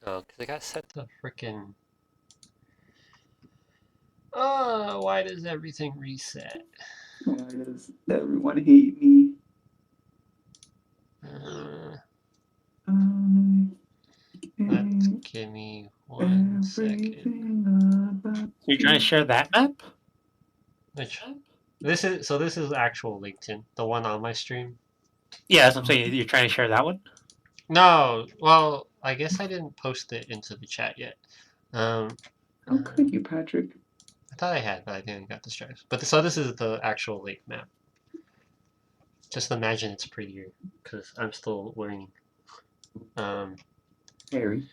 Oh, because I got set to frickin'. Why does everything reset? Why does everyone hate me? Uh, I let's hate give me 1 second. everything about You're trying to you. share that map? Which this is actual LinkedIn, the one on my stream. Yeah, as I'm saying, you're trying to share that one? No, well, I guess I didn't post it into the chat yet. Um, How could you, Patrick? I thought I had, but I didn't got distracted. So this is the actual lake map. Just imagine it's prettier, because I'm still learning. Harry.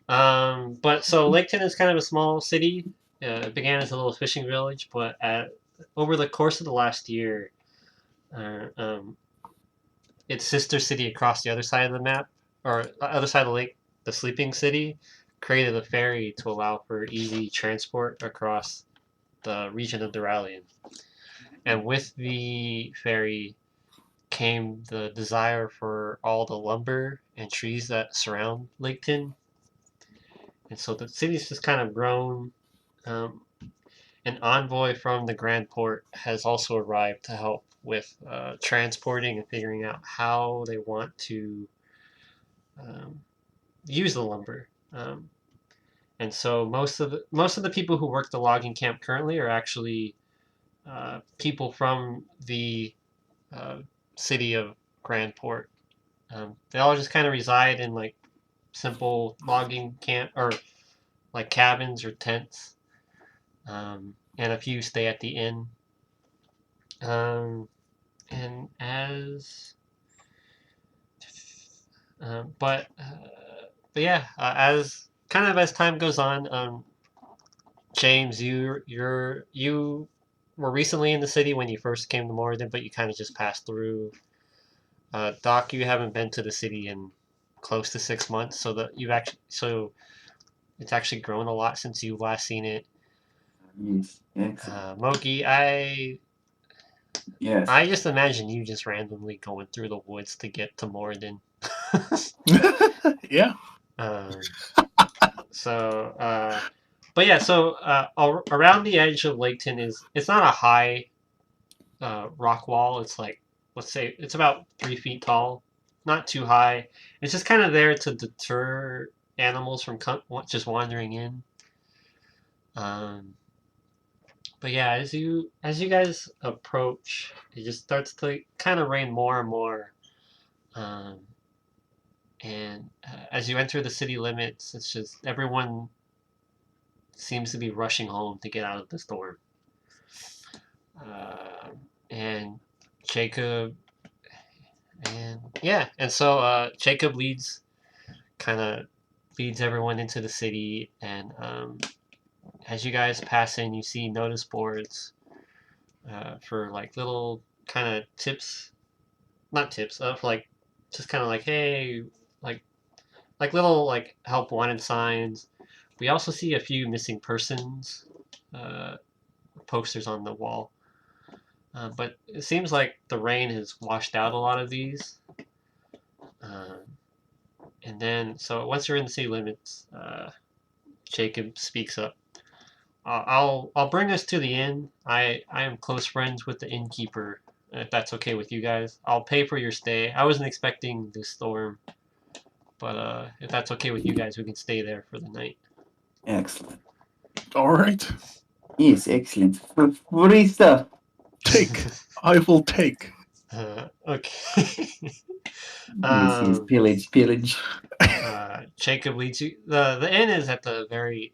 But so Laketon is kind of a small city. It began as a little fishing village, but over the course of the last year, uh, um, its sister city across the other side of the map, or other side of the lake, the Sleeping City, created a ferry to allow for easy transport across the region of Duralian. And with the ferry came the desire for all the lumber and trees that surround Laketon. And so the city's just kind of grown. Um, an envoy from the Grand Port has also arrived to help with transporting and figuring out how they want to um, use the lumber. And so most of the people who work the logging camp currently are actually people from the uh, city of Grand Port. They all just kind of reside in like simple logging camp or like cabins or tents, and a few stay at the inn. Um, and as but yeah, as kind of as time goes on, James, you were recently in the city when you first came to Moradin, but you kind of just passed through. Doc, you haven't been to the city in close to 6 months, so it's actually grown a lot since you've last seen it. Yes. Excellent. Moki, Yes. I just imagine you just randomly going through the woods to get to Moradin. Yeah. Um, so, but yeah, so around the edge of Laketon it's not a high rock wall. It's like, let's say it's about 3 feet tall, not too high. It's just kind of there to deter animals from just wandering in. Um, but yeah, as you guys approach, it just starts to kind of rain more and more. Um, and as you enter the city limits, it's just everyone seems to be rushing home to get out of the storm. Uh, and Jacob, and yeah, and so Jacob kind of leads everyone into the city, and as you guys pass in, you see notice boards for like little kind of tips, not tips, for like just kind of like hey, like little like help wanted signs. We also see a few missing persons uh, posters on the wall. But it seems like the rain has washed out a lot of these. Um, and then, so once you're in the city limits, Jacob speaks up. I'll bring us to the inn. I am close friends with the innkeeper. If that's okay with you guys, I'll pay for your stay. I wasn't expecting this storm, but if that's okay with you guys, we can stay there for the night. Excellent. All right. Yes, excellent. Free stuff. Take. I will take. Okay. Yes, pillage, pillage. Jacob leads you. The inn is at the very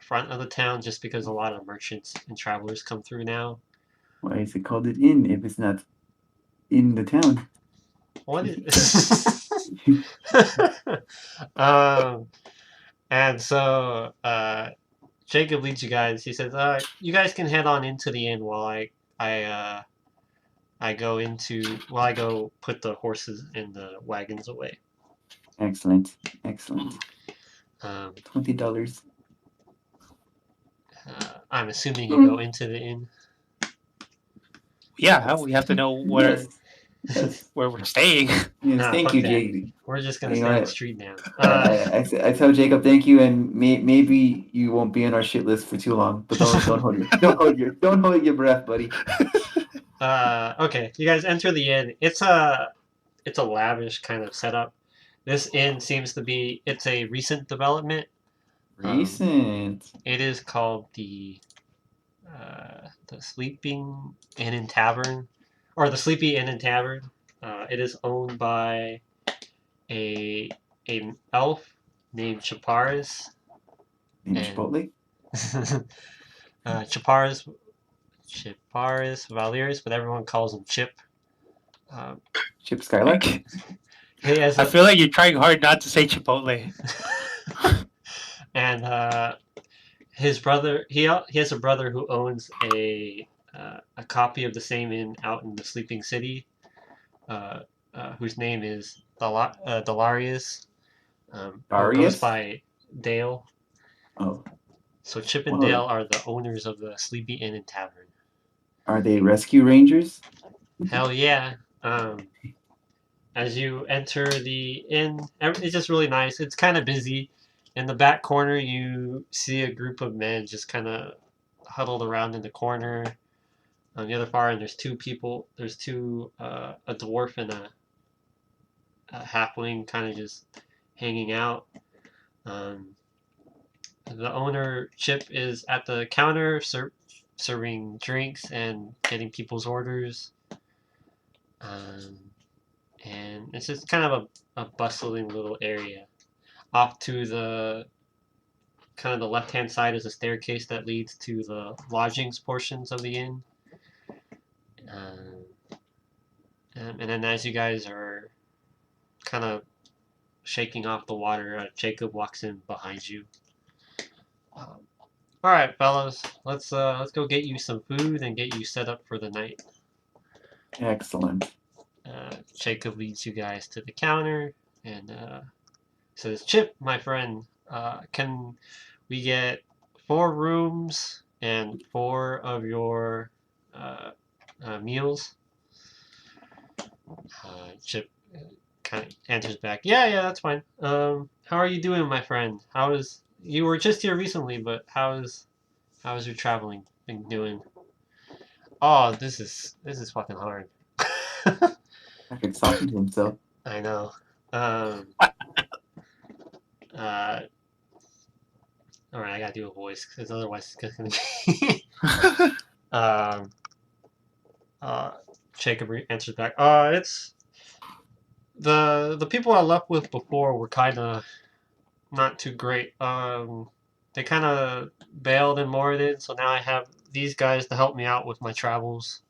front of the town, just because a lot of merchants and travelers come through now. Why is it called an inn if it's not in the town? What is? um, and so Jacob leads you guys. He says, "You guys can head on into the inn while I go put the horses and the wagons away." Excellent, excellent. Um, $20. I'm assuming you go into the inn. Yeah, we have to know where Yes. Yes. Where we're staying. Yes, Nah, thank fuck you, that. Jake. We're just gonna You stay know on the what? street now. I tell Jacob thank you, and maybe you won't be on our shit list for too long. But don't hold your breath, buddy. Okay, you guys enter the inn. It's a lavish kind of setup. This inn seems to be it's a recent development. Recent. It is called the Sleeping Inn and Tavern, or the Sleepy Inn and Tavern. It is owned by a an elf named Chaparis. Name And- Chipotle. Chaparis Valerius, but everyone calls him Chip. Chip Skylark. He has I a, feel like you're trying hard not to say Chipotle. and his brother he has a brother who owns a copy of the same inn out in the Sleeping City, whose name is Delarius, who goes Darius? by Dale. Oh, So Chip and Whoa. Dale are the owners of the Sleepy Inn and Tavern. are they rescue rangers? Hell yeah. As you enter the inn, it's just really nice. It's kind of busy. In the back corner, you see a group of men just kind of huddled around in the corner. On the other far end, there's two people. There's a dwarf and a halfling kind of just hanging out. The owner, Chip, is at the counter serving drinks and getting people's orders. And it's just kind of a bustling little area. Off to the kind of the left-hand side is a staircase that leads to the lodgings portions of the inn. And then as you guys are kind of shaking off the water, Jacob walks in behind you. All right, fellas, let's go get you some food and get you set up for the night. Excellent. Jacob leads you guys to the counter and says, "Chip, my friend, can we get 4 rooms and 4 of your meals?" Chip kind of answers back, "Yeah, that's fine. How are you doing, my friend? You were just here recently, but how's your traveling been doing?" "Oh, this is fucking hard." I could talking to himself. I know. All right, I gotta do a voice because otherwise it's gonna be. Jacob answers back. It's the people I left with before were kind of not too great. They kind of bailed and moored in, so now I have these guys to help me out with my travels.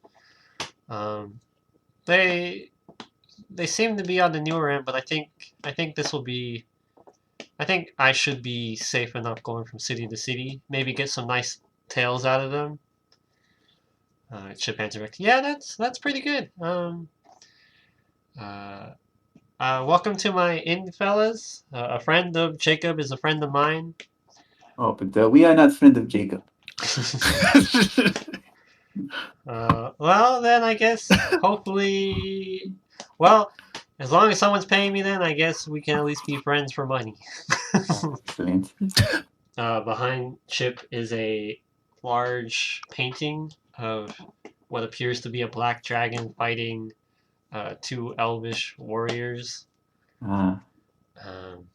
They seem to be on the newer end, but I think this will be. I think I should be safe enough going from city to city. Maybe get some nice tales out of them. Chip answered back, "Yeah, that's pretty good. Welcome to my inn, fellas. A friend of Jacob is a friend of mine." Oh, but we are not friend of Jacob. Well, then I guess hopefully, well, as long as someone's paying me, then I guess we can at least be friends for money. Excellent. Behind Chip is a large painting of what appears to be a black dragon fighting 2 elvish warriors. Ah, Um,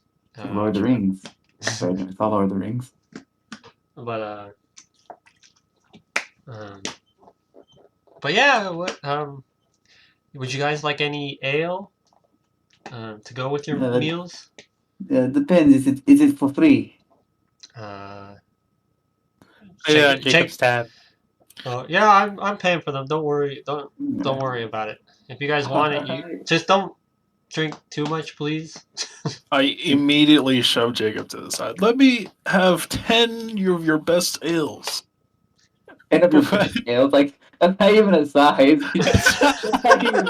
Lord of the Rings. Sorry, it's all Lord of the Rings. But yeah, what would you guys like any ale to go with your Yeah, that- meals? Depends. Is it for free? Yeah, Jake- Jacob's tab. Oh yeah, I'm paying for them. Don't worry. Don't worry about it. If you guys want it, you just don't drink too much, please. I immediately shove Jacob to the side. Let me have 10 of your best ales. And up with scales, like that's not even a size. That's not even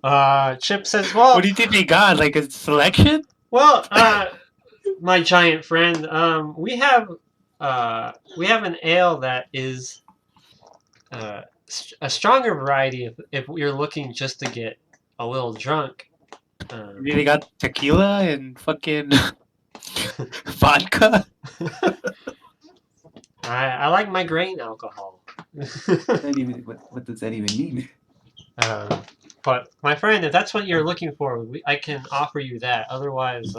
funny. Chip says, "Well, What do you think they got? Like a selection? well, my giant friend, we have an ale that is a stronger variety if you're looking just to get a little drunk. They got tequila and fucking vodka. I like my grain alcohol. What does that even mean? But my friend, if that's what you're looking for, I can offer you that. Otherwise,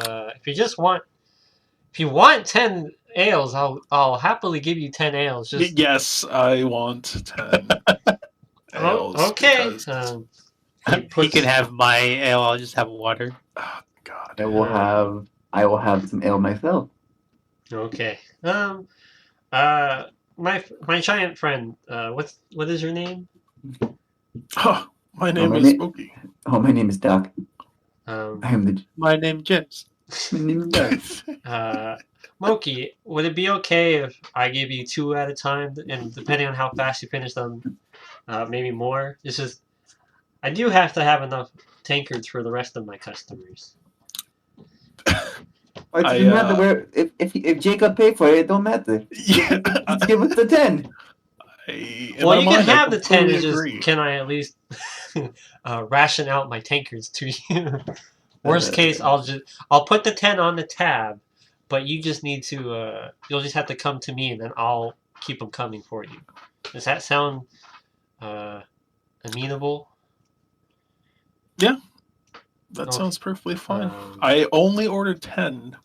if you want 10 ales, I'll happily give you 10 ales. Just Yes, I want 10 ales. okay. because- He can have my ale. I'll just have water. oh, God. I will have some ale myself. Okay. My giant friend. What is your name? Oh, my name my is na- Smokey. Oh, my name is Doc. Um, I am the. My name James. My name is Doc. Moki, would it be okay if I give you 2 at a time, and depending on how fast you finish them, maybe more? It's just I do have to have enough tankards for the rest of my customers. It doesn't matter where. If Jacob paid for it, it don't matter. Yeah, Just give us the 10. Well, you can I have the 10. completely It's just agree. can I at least ration out my tankards to you? Worst case, I'll put the 10 on the tab, but you just need to you'll just have to come to me, and then I'll keep them coming for you. Does that sound amenable? That Okay. sounds perfectly fine. Um, I only ordered 10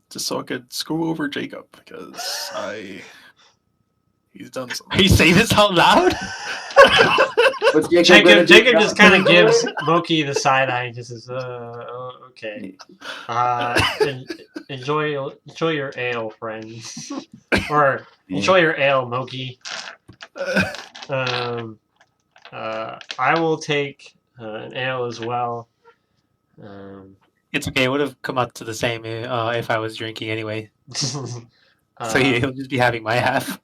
just so I could screw over Jacob because he's done Are something. you saying this out loud? What's Jacob gonna Jacob do? just kind of gives Moki the side eye and just says, okay. Enjoy your ale, friends. Or enjoy your ale, Moki. I will take an ale as well. It's okay. It would have come out to the same if I was drinking anyway. So he'll just be having my half.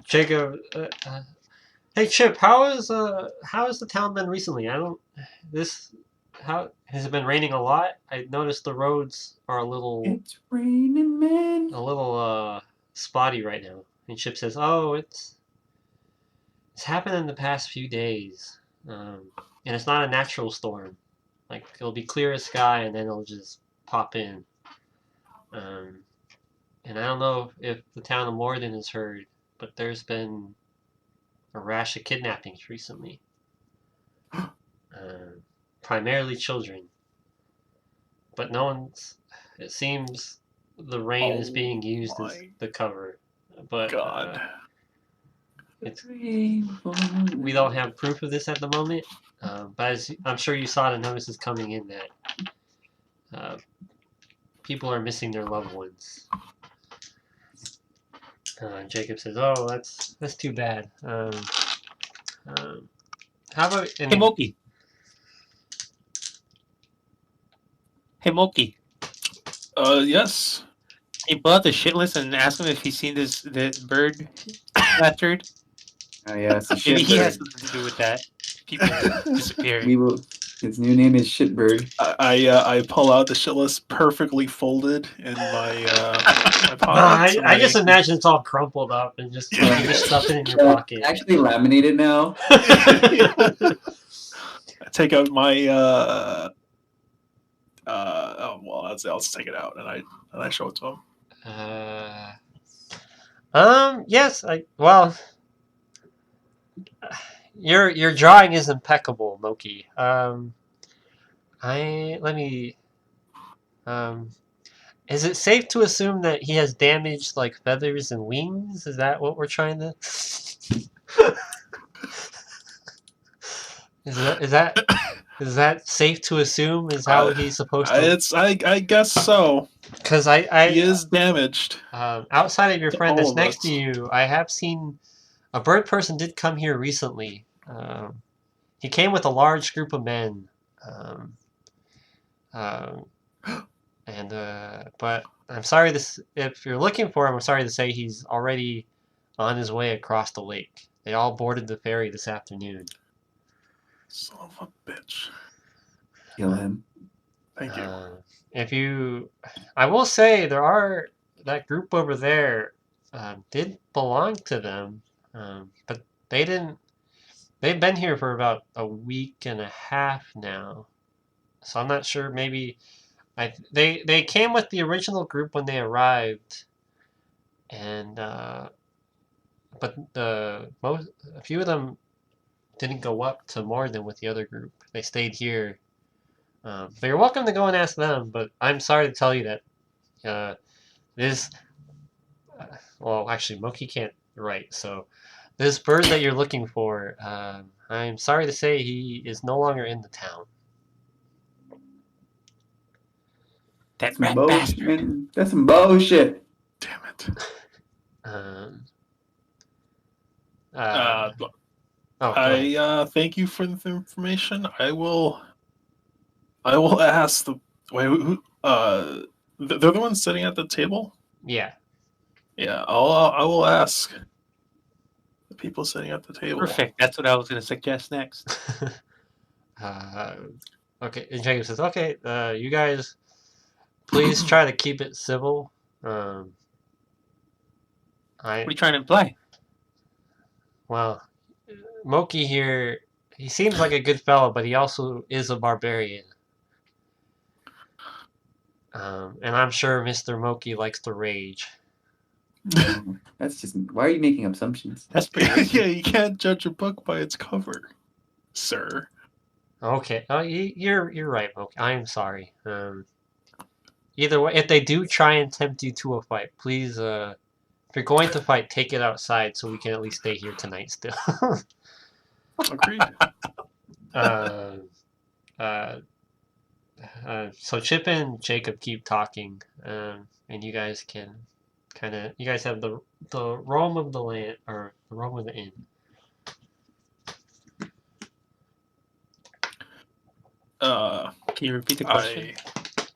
Jacob, hey Chip, how is the town been recently? How has it been raining a lot? I noticed the roads are a little It's raining, man. spotty right now. And Chip says, "Oh, it's happened in the past few days, and it's not a natural storm. Like it'll be clear as sky, and then it'll just pop in. And I don't know if the town of Morden has heard, but there's been a rash of kidnappings recently. Primarily children. But no one's. It seems the rain is being used as my the cover. But God. we don't have proof of this at the moment. But as I'm sure you saw the notices coming in that people are missing their loved ones. Jacob says, "Oh, that's too bad." How about Hey Moki. Hey Moki. Yes. Hey, pull out the shit list and ask him if he's seen the bird bastard. Oh yeah, it's a Maybe he has shitbird. something to do with that. People disappearing. We will. His new name is Shitbird. I pull out the shit list perfectly folded in my pocket. I just imagine it's all crumpled up and just you just stuff it in your pocket. Actually laminated now. I take out my I'll just take it out and I show it to him. Yes, your drawing is impeccable, Moki. Is it safe to assume that he has damaged like feathers and wings? Is that what we're trying to? Is that safe to assume is how he's supposed to? I guess so. Because He is damaged. outside of your To friend all that's of next us. to you, I have seen a bird person did come here recently. He came with a large group of men. But I'm sorry if you're looking for him, I'm sorry to say he's already on his way across the lake. They all boarded the ferry this afternoon. Son of a bitch. Kill him. Thank you. I will say that group over there did belong to them. But they didn't. They've been here for about a week and a half now, so I'm not sure. Maybe they came with the original group when they arrived, and but a few of them didn't go up to Morden with the other group. They stayed here. So you're welcome to go and ask them, but I'm sorry to tell you that this. Well, actually, Moki can't write, so this bird that you're looking for, I'm sorry to say he is no longer in the town. That Some rat bullshit, bastard. man. That's some bullshit. Damn it. Um, Uh, oh, go ahead. I thank you for the information. I will ask the wait. They're the ones sitting at the table. Yeah. Yeah, I will ask the people sitting at the table. Perfect. That's what I was going to suggest next. Okay, and Jacob says, okay, you guys, please try to keep it civil. What are you trying to imply? Well, Moki here, he seems like a good fellow, but he also is a barbarian. And I'm sure Mr. Moki likes to rage. That's just. Why are you making assumptions? That's pretty racist. Yeah, you can't judge a book by its cover, sir. Okay, you're right, Moki. I'm sorry. Either way, if they do try and tempt you to a fight, please, if you're going to fight, take it outside so we can at least stay here tonight still. Agreed. So Chip and Jacob keep talking, and you guys can you guys have the roam of the land, or the roam of the inn. Can you repeat the question?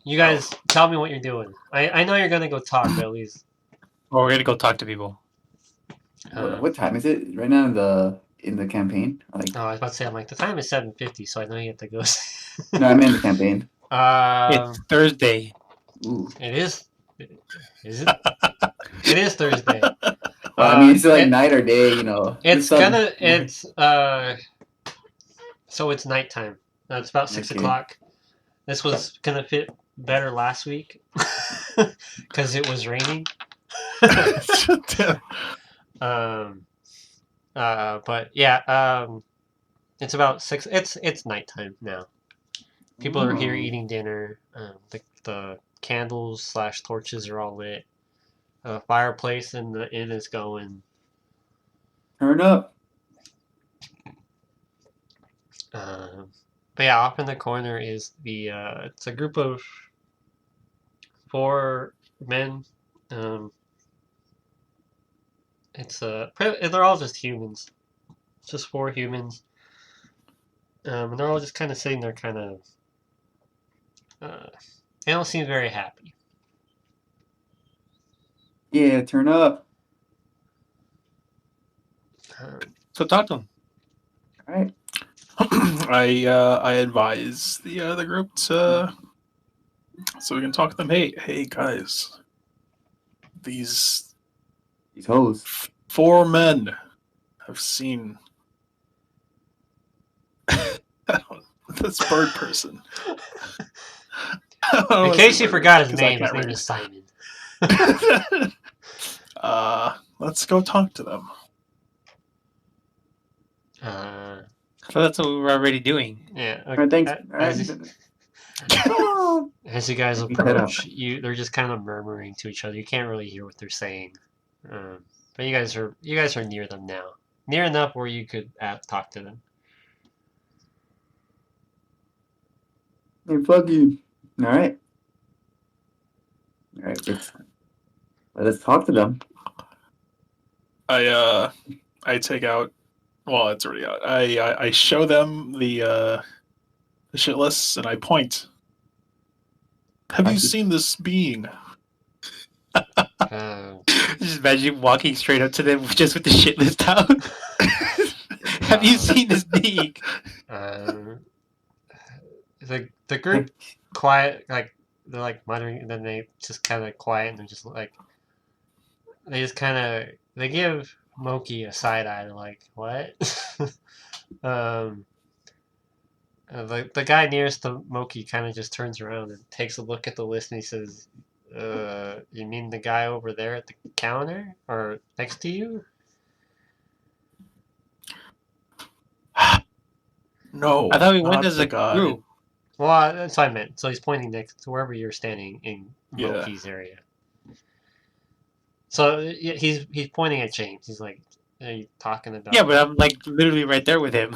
You guys tell me what you're doing. I know you're gonna go talk, but at least. Or we're going to go talk to people. What time is it right now in the campaign? Like, Oh, I was about to say, I'm like, the time is 7:50, so I know you have to go. no, I meant the campaign. It's Thursday. Ooh. It is. Is it? It is Thursday. I mean, it's like night or day, you know. It's The sun- gonna. It's So it's nighttime. It's about 6 Okay. o'clock. This was gonna fit better last week because it was raining. But yeah, it's about 6. It's nighttime now. People are here Ooh. eating dinner. The candles / torches are all lit. Fireplace in the inn is going. Turn up. But yeah, off in the corner is the. It's a group of 4 men. They're all just humans. Just 4 humans. And they're all just kind of sitting there, kind of. They don't seem very happy. Yeah, turn up. So talk to them. All right. I advise the group to so we can talk to them. Hey guys, these hoes. 4 men have seen this bird person. In case you forgot his name is Simon. Let's go talk to them. So that's what we're already doing. Yeah. All right, thanks. As you guys Keep that up. approach, they're just kind of murmuring to each other. You can't really hear what they're saying, but you guys are near them now, near enough where you could talk to them. Hey, fuck you. All right. Let's talk to them. I take out. Well, it's already out. I show them the shit lists and I point. Have you seen this being? Just imagine walking straight up to them just with the shit list out. Have you seen this being? The group quiet, like they're like muttering, and then they just kind of quiet, and they're just like they give Moki a side eye, like what? um, the guy nearest to Moki kind of just turns around and takes a look at the list, and he says, "You mean the guy over there at the counter or next to you?" No, I thought we not went as the a guy. group. Well, that's what I meant. So he's pointing next to wherever you're standing in Yeah. Moki's area. So he's pointing at James. He's like, "Are you talking about?" Yeah, but I'm like literally right there with him.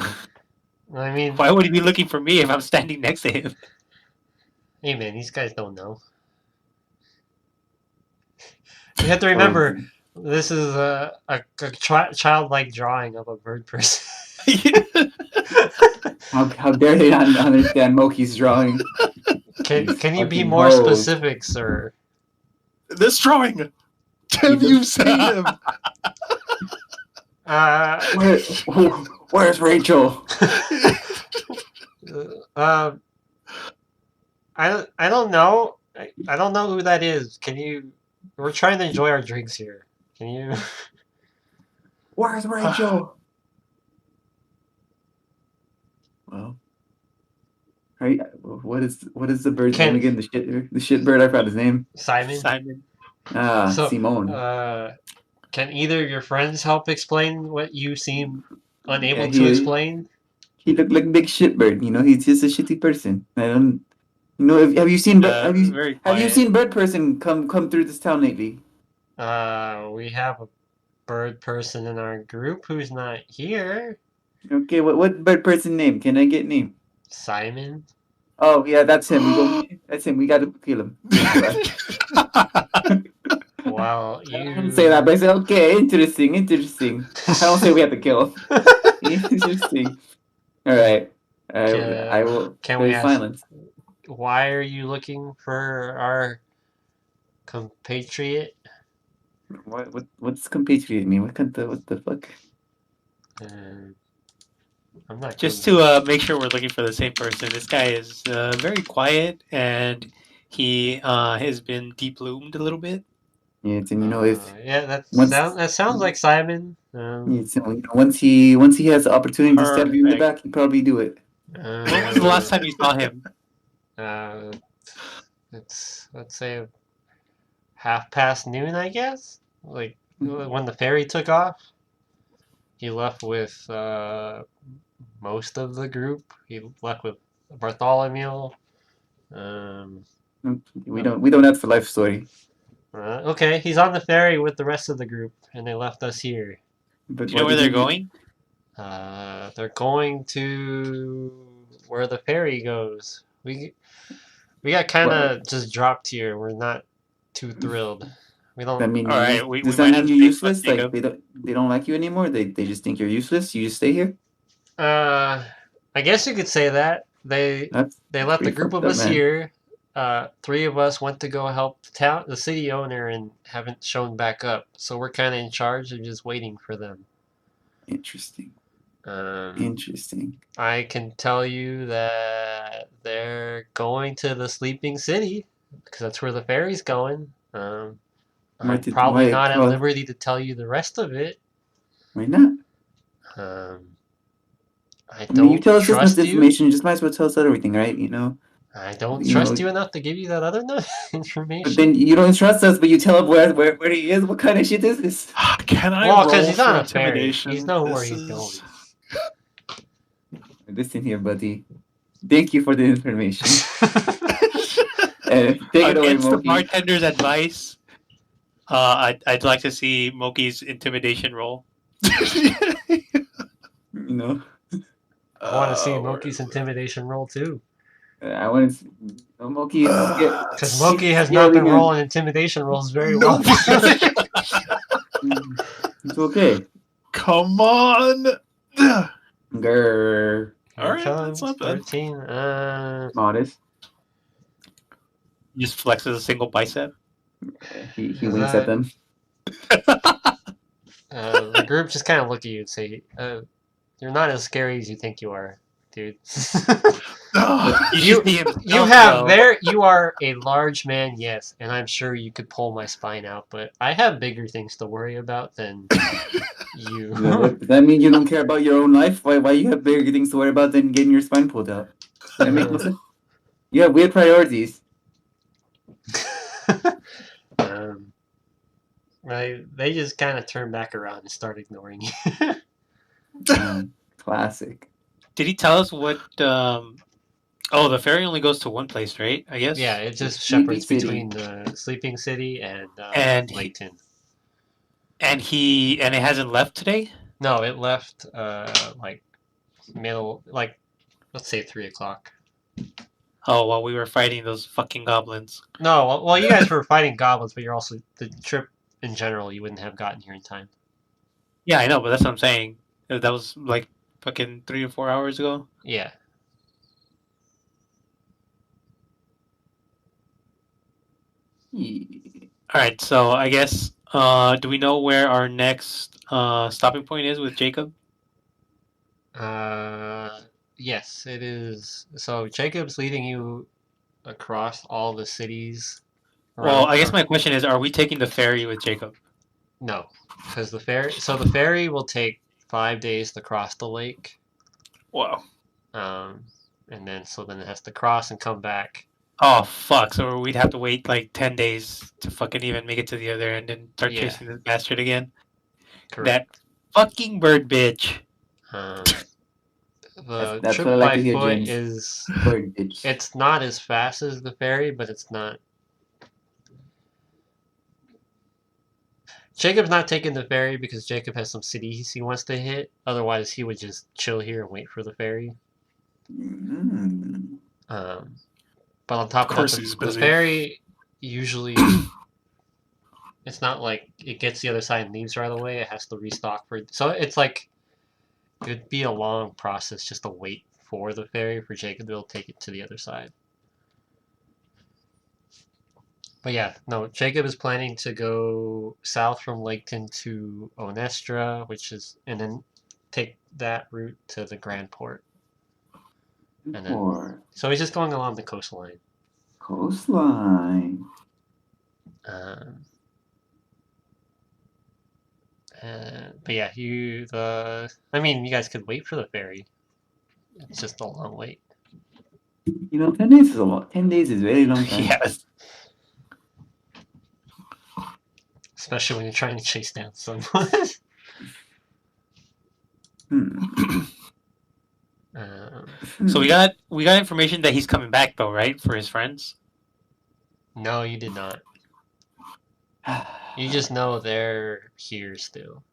I mean, Why would he be looking for me if I'm standing next to him? hey man, these guys don't know. You have to remember, this is a childlike drawing of a bird person. How dare they not understand Moki's drawing? Can you be Fucking more hoes. specific, sir? This drawing. Have you seen him? Where's Rachel? I don't know. I don't know who that is. Can you? We're trying to enjoy our drinks here. Can you? Where's Rachel? Well, what is the bird's name again? The shit bird. I forgot his name. Simon. So, Simone. Can either of your friends help explain what you seem unable to explain? He looked like Big Shitbird. You know, he's just a shitty person. I don't. You know, have you seen have you seen Bird Person come through this town lately? We have a bird person in our group who's not here. Okay, what Bird Person name? Can I get name? Simon. Oh yeah, that's him. That's him. We got to kill him. Well, I didn't say that, but I said okay. Interesting. I don't say we have to kill him. Interesting. All right. I will. Can we ask? Why are you looking for our compatriot? What's compatriot mean? What the fuck? I'm not. Just to make sure we're looking for the same person. This guy is very quiet, and he has been debloomed a little bit. Yeah, and you know if that sounds like Simon. Once he has the opportunity to stab you in the back, he'd probably do it. When was the last time you saw him? Let's say noon, I guess. Like when the ferry took off, he left with most of the group. He left with Bartholomew. We don't have the life story. Okay, he's on the ferry with the rest of the group, and they left us here. But do you know where they're going? They're going to where the ferry goes. We got kind of just dropped here. We're not too thrilled. We don't. I mean, all right, does that mean you're useless? Like they don't like you anymore. They just think you're useless. You just stay here. I guess you could say that they left a group of us here. 3 of us went to go help the city owner and haven't shown back up. So we're kind of in charge of just waiting for them. Interesting. Interesting. I can tell you that they're going to the Sleeping City because that's where the ferry's going. I'm probably not at liberty to tell you the rest of it. Why not? I don't. You tell us this much information. You just might as well tell us everything, right? You know. I don't trust you enough to give you that other information. But then you don't trust us, but you tell him where he is. What kind of shit is this? Can I? Well, because he's on a ferry. He's know where he's going. Listen here, buddy. Thank you for the information. Take it away, Against the Moki. bartender's advice, I'd like to see Moki's intimidation roll. You know. I want to see Moki's intimidation roll too. I want to see Moki. Because Moki has not been rolling intimidation rolls very well. It's okay. Come on. Grrr. All right, that's not bad. 13. Modest. He just flexes a single bicep. He winks at them. The group just kind of look at you and say, "You're not as scary as you think you are, dude." You are a large man, yes, and I'm sure you could pull my spine out, but I have bigger things to worry about than You. Does that mean you don't care about your own life? Why you have bigger things to worry about than getting your spine pulled out? That makes no sense. You have weird priorities. They just kind of turned back around and started ignoring you. Classic. Did he tell us what? Oh, the ferry only goes to one place, right? I guess. Yeah, it just Sleepy shepherds City. between the Sleeping City and Layton. And it hasn't left today. No, it left like let's say 3:00. Oh, while we were fighting those fucking goblins. No, well, you guys were fighting goblins, but you're also the trip in general. You wouldn't have gotten here in time. Yeah, I know, but that's what I'm saying. That was like fucking 3 or 4 hours ago. Yeah. All right, so I guess do we know where our next stopping point is with Jacob? Yes, it is. So Jacob's leading you across all the cities. Well, I guess my question is, are we taking the ferry with Jacob? No, because the ferry will take 5 days to cross the lake. Wow. And then it has to cross and come back. Oh fuck! So we'd have to wait like 10 days to fucking even make it to the other end and start chasing this bastard again. Correct. That fucking bird bitch. The that's trip what I like by to hear, foot James. is Bird bitch. it's not as fast as the ferry, but it's not. Jacob's not taking the ferry because Jacob has some cities he wants to hit. Otherwise, he would just chill here and wait for the ferry. But on top of that, the ferry usually it's not like it gets the other side and leaves right away. It has to restock so it's like it would be a long process just to wait for the ferry for Jacob to take it to the other side. But yeah, no, Jacob is planning to go south from Laketon to Onestra, and then take that route to the Grand Port. So he's just going along the coastline. But yeah, you guys could wait for the ferry. It's just a long wait. 10 days is a lot. 10 days is a very long time. Yes. Especially when you're trying to chase down someone. So we got information that he's coming back though, right? For his friends? No, you did not. You just know they're here still.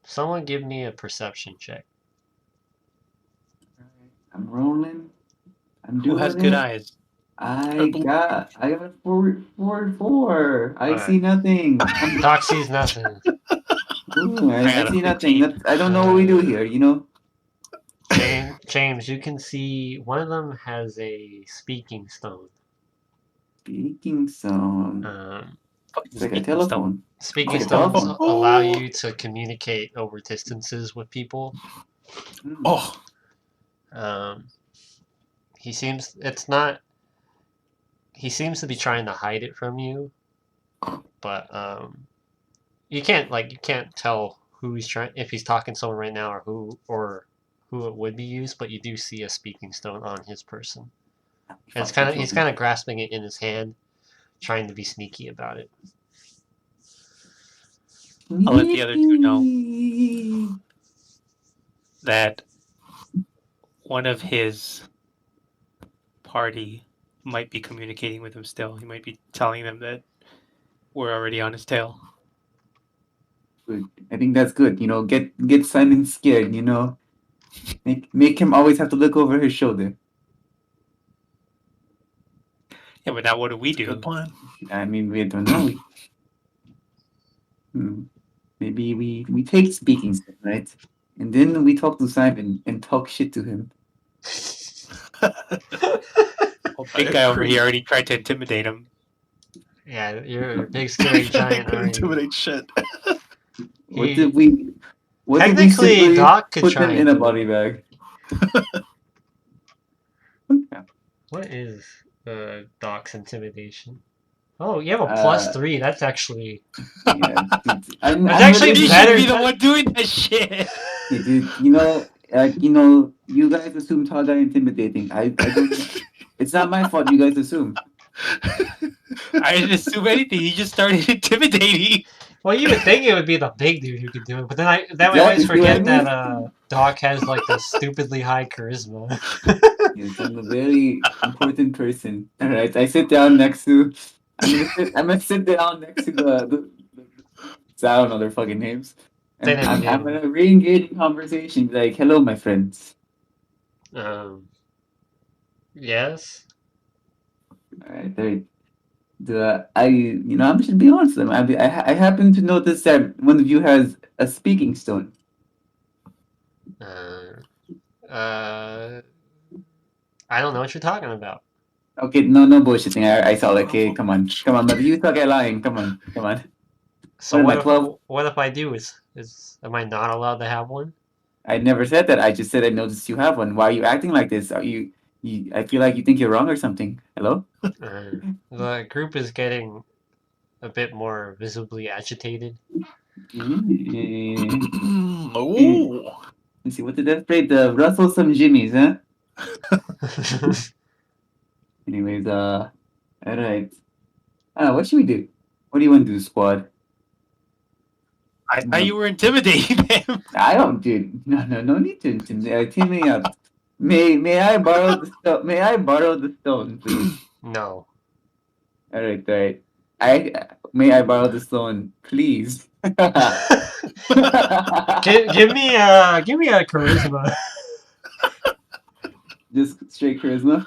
Someone give me a perception check. I'm rolling. Who has good eyes? I got a 4. I see nothing. Doc sees nothing. Ooh, I see nothing. I don't know what we do here, James, you can see one of them has a speaking stone. Speaking stone. It's like a telephone. Speaking stones allow you to communicate over distances with people. Oh. He seems to be trying to hide it from you, but you can't tell who if he's talking to someone right now or who it would be used, but you do see a speaking stone on his person. And he's kind of grasping it in his hand, trying to be sneaky about it. I'll let the other two know that one of his party might be communicating with him still. He might be telling them that we're already on his tail. Good. I think that's good. Get Simon scared. Make him always have to look over his shoulder. Yeah, but now what do we do? Good plan. We don't know. Maybe we take speaking stuff, right? And then we talk to Simon and talk shit to him. Big guy over here already tried to intimidate him. Yeah, you're a big scary giant. Intimidate shit. Technically, Doc could put try him in a body bag. What is Doc's intimidation? Oh, you have a +3. That's actually. Yeah, I'm actually You better. should be the one doing that shit. Hey, dude, you guys assume Todd are intimidating. I don't. It's not my fault. You guys assume. I didn't assume anything. You just started intimidating. Well, you would think it would be the big dude who could do it, but then I always Exactly, forget see what I that Doc has like the stupidly high charisma. Yes, I'm a very important person. All right, I sit down next to. I'm gonna sit down next to the I don't know their fucking names. They And never I'm do. gonna re-engage in conversation. Be like, hello, my friends. Yes. All right, there. I'm just be honest with them. I happen to notice that one of you has a speaking stone. I don't know what you're talking about. Okay, no bullshitting. I saw like, okay, come on, but you suck at lying. Come on. So What am I, 12? what if I do? Am I not allowed to have one? I never said that. I just said I noticed you have one. Why are you acting like this? Are you? I feel like you think you're wrong or something. Hello? The group is getting a bit more visibly agitated. Oh. Let's see. What did that spray? The rustle some jimmies, huh? Anyways, all right. What should we do? What do you want to do, squad? I thought you were intimidating them. I don't, dude. No need to team me up. May I borrow the stone? May I borrow the stone, please? No. All right. May I borrow the stone, please? Give me a charisma. Just straight charisma.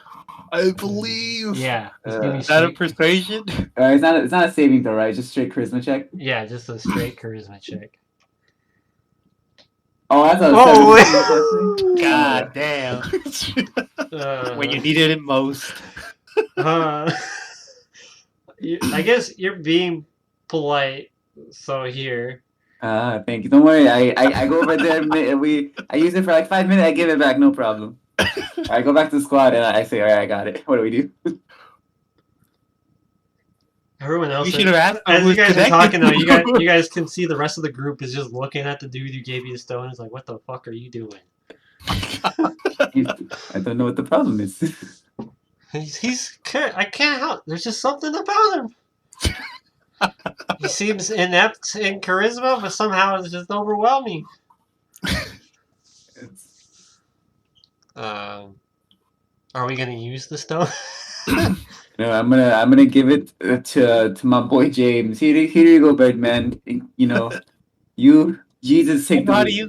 I believe. Yeah. Just give me Is that a straight... persuasion? It's not a saving throw, right? Just straight charisma check. Yeah, just a straight charisma check. Oh, that's a Oh, God damn. When you needed it most. I guess you're being polite. So here. Thank you. Don't worry. I go over there. I use it for like 5 minutes. I give it back. No problem. I go back to the squad and I say, all right, I got it. What do we do? Everyone else, You should have asked. as you guys are talking though, you guys can see the rest of the group is just looking at the dude who gave you the stone. It's like, what the fuck are you doing? I don't know what the problem is. I can't help. There's just something about him. He seems inept in charisma, but somehow it's just overwhelming. Are we gonna use the stone? No, I'm gonna give it to my boy James. Here you go, Birdman. You Jesus take the lead.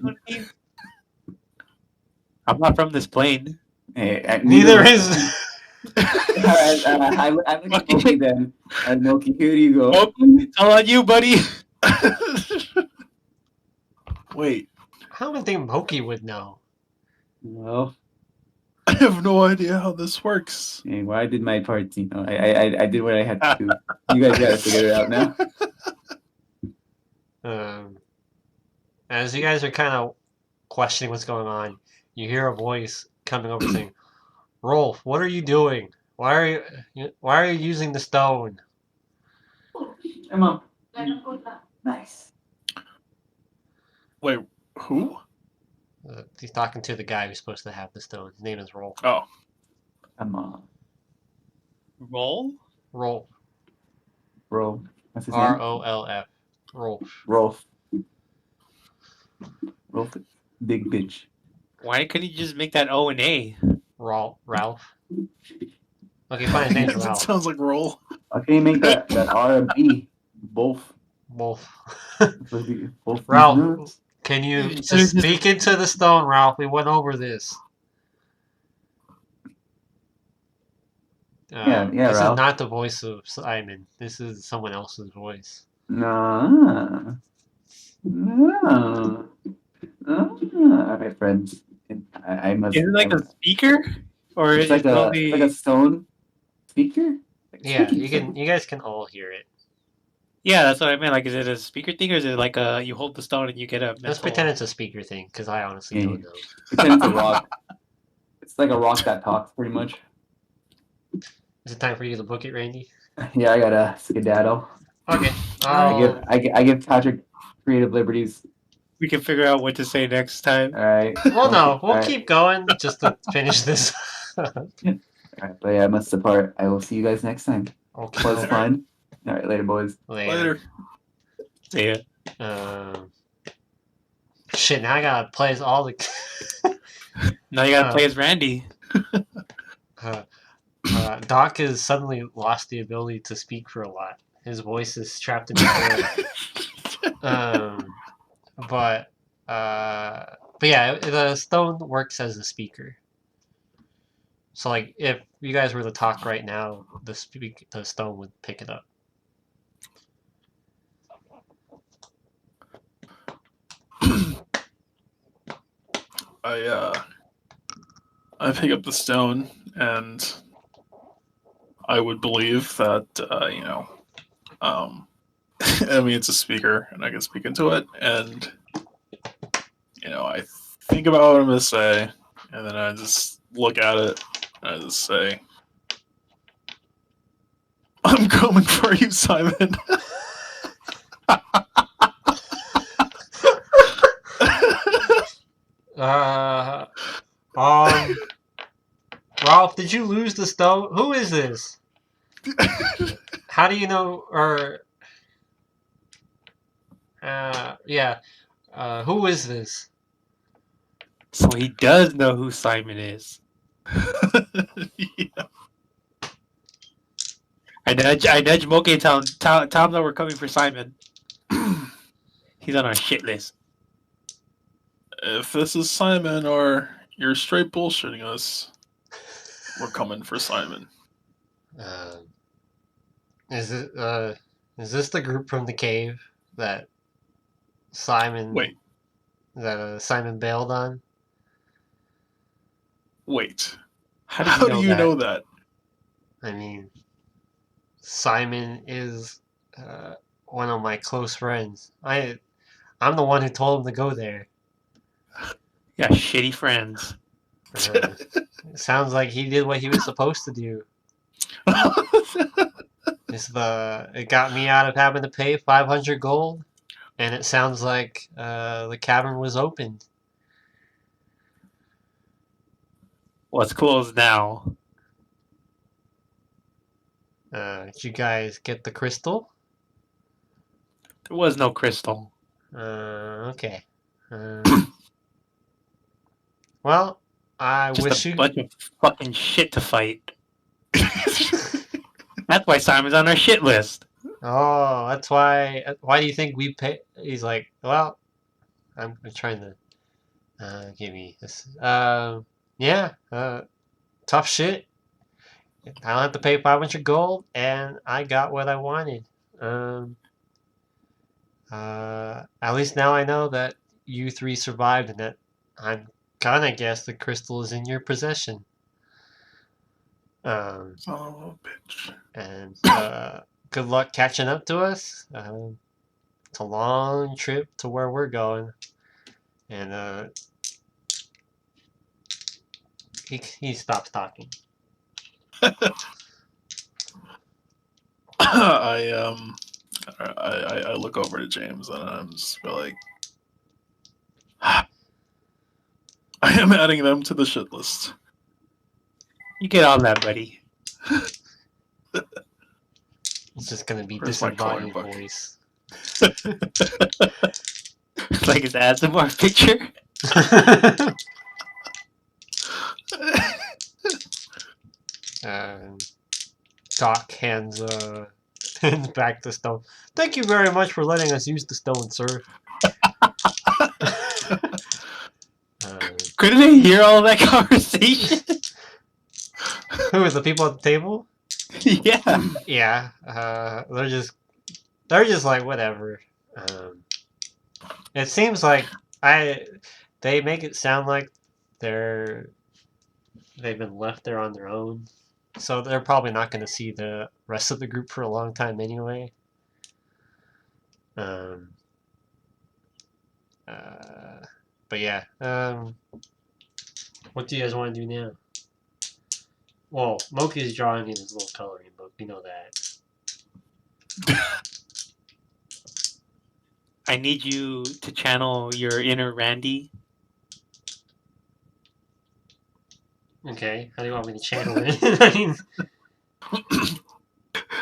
I'm not from this plane. Hey, neither is. Alright, I'm gonna Moki then. Moki, here you go. It's all on you, buddy. Wait. I don't think Moki would know. Well, I have no idea how this works. Hey, well, I did my part. I did what I had to do. You guys gotta figure it out now. As you guys are kind of questioning what's going on, you hear a voice coming over saying, "Rolf, what are you doing? Why are you using the stone?" Come on. Nice. Wait, who? He's talking to the guy who's supposed to have the stone. His name is Rolf. Oh. Come on. Rolf? Rolf. Rolf. What's his name? R-O-L-F. Rolf. Rolf. Big bitch. Why couldn't you just make that O and A? Ralph. Okay, fine. His name's Ralph. It sounds like roll. Why can't you make that R a B? Both. Ralph, can you just speak into the stone, Ralph? We went over this. Yeah, this Ralph. is not the voice of Simon. This is someone else's voice. No. My friends. I must. Is it like a speaker, or it's like a stone speaker? Yeah, you guys can all hear it. Yeah, that's what I meant. Like, is it a speaker thing, or is it like you hold the stone and you get a? Let's pretend it's a speaker thing, because I honestly don't know. Pretend it's a rock. It's like a rock that talks, pretty much. Is it time for you to book it, Randy? Yeah, I gotta skedaddle. Okay. I give Patrick creative liberties. We can figure out what to say next time. All right. Well, no, All we'll right. keep going just to finish this. All right, but yeah, I must depart. I will see you guys next time. Okay. Was fun. All right, later, boys. Later. Later. See ya. Shit, now I gotta play as all the. Now you gotta play as Randy. Doc has suddenly lost the ability to speak for a lot. His voice is trapped in his throat. But yeah, the stone works as a speaker. So like, if you guys were to talk right now, the stone would pick it up. I pick up the stone, and I would believe that I mean, it's a speaker, and I can speak into it, and I think about what I'm gonna say, and then I just look at it, and I just say, "I'm coming for you, Simon." Ralph, did you lose the stone? Who is this? How do you know? Or yeah. Who is this? So he does know who Simon is. Yeah. I nudge Moke and tell him that we're coming for Simon. He's on our shit list. If this is Simon or you're straight bullshitting us, we're coming for Simon. Is this the group from the cave that Simon Simon bailed on? Wait. How do you know that? I mean, Simon is one of my close friends. I'm the one who told him to go there. Yeah, shitty friends. It sounds like he did what he was supposed to do. It got me out of having to pay 500 gold, and it sounds like the cavern was opened. Well, it's closed now. Did you guys get the crystal? There was no crystal. Okay. Well, I Just wish a you. bunch of fucking shit to fight. That's why Simon's on our shit list. Oh, that's why. Why do you think we pay? He's like, well, I'm trying to give me this. Yeah. Tough shit. I don't have to pay 500 gold, and I got what I wanted. At least now I know that you three survived, and that I'm gonna guess the crystal is in your possession. Son of a bitch. And good luck catching up to us. It's a long trip to where we're going, and he stops talking. I look over to James and I'm just like, I am adding them to the shit list. You get on that, buddy. It's just gonna be Where's my disembodied coloring book? voice. Like his ASMR picture. Doc hands back the stone. Thank you very much for letting us use the stone, sir. Couldn't they hear all that conversation? Who are the people at the table? Yeah. Yeah, they're just like whatever. It seems like they make it sound like they've been left there on their own, so they're probably not going to see the rest of the group for a long time anyway. But yeah, what do you guys want to do now? Well, Moki's drawing in his little coloring book. We know that. I need you to channel your inner Randy. Okay, how do you want me to channel it? I mean,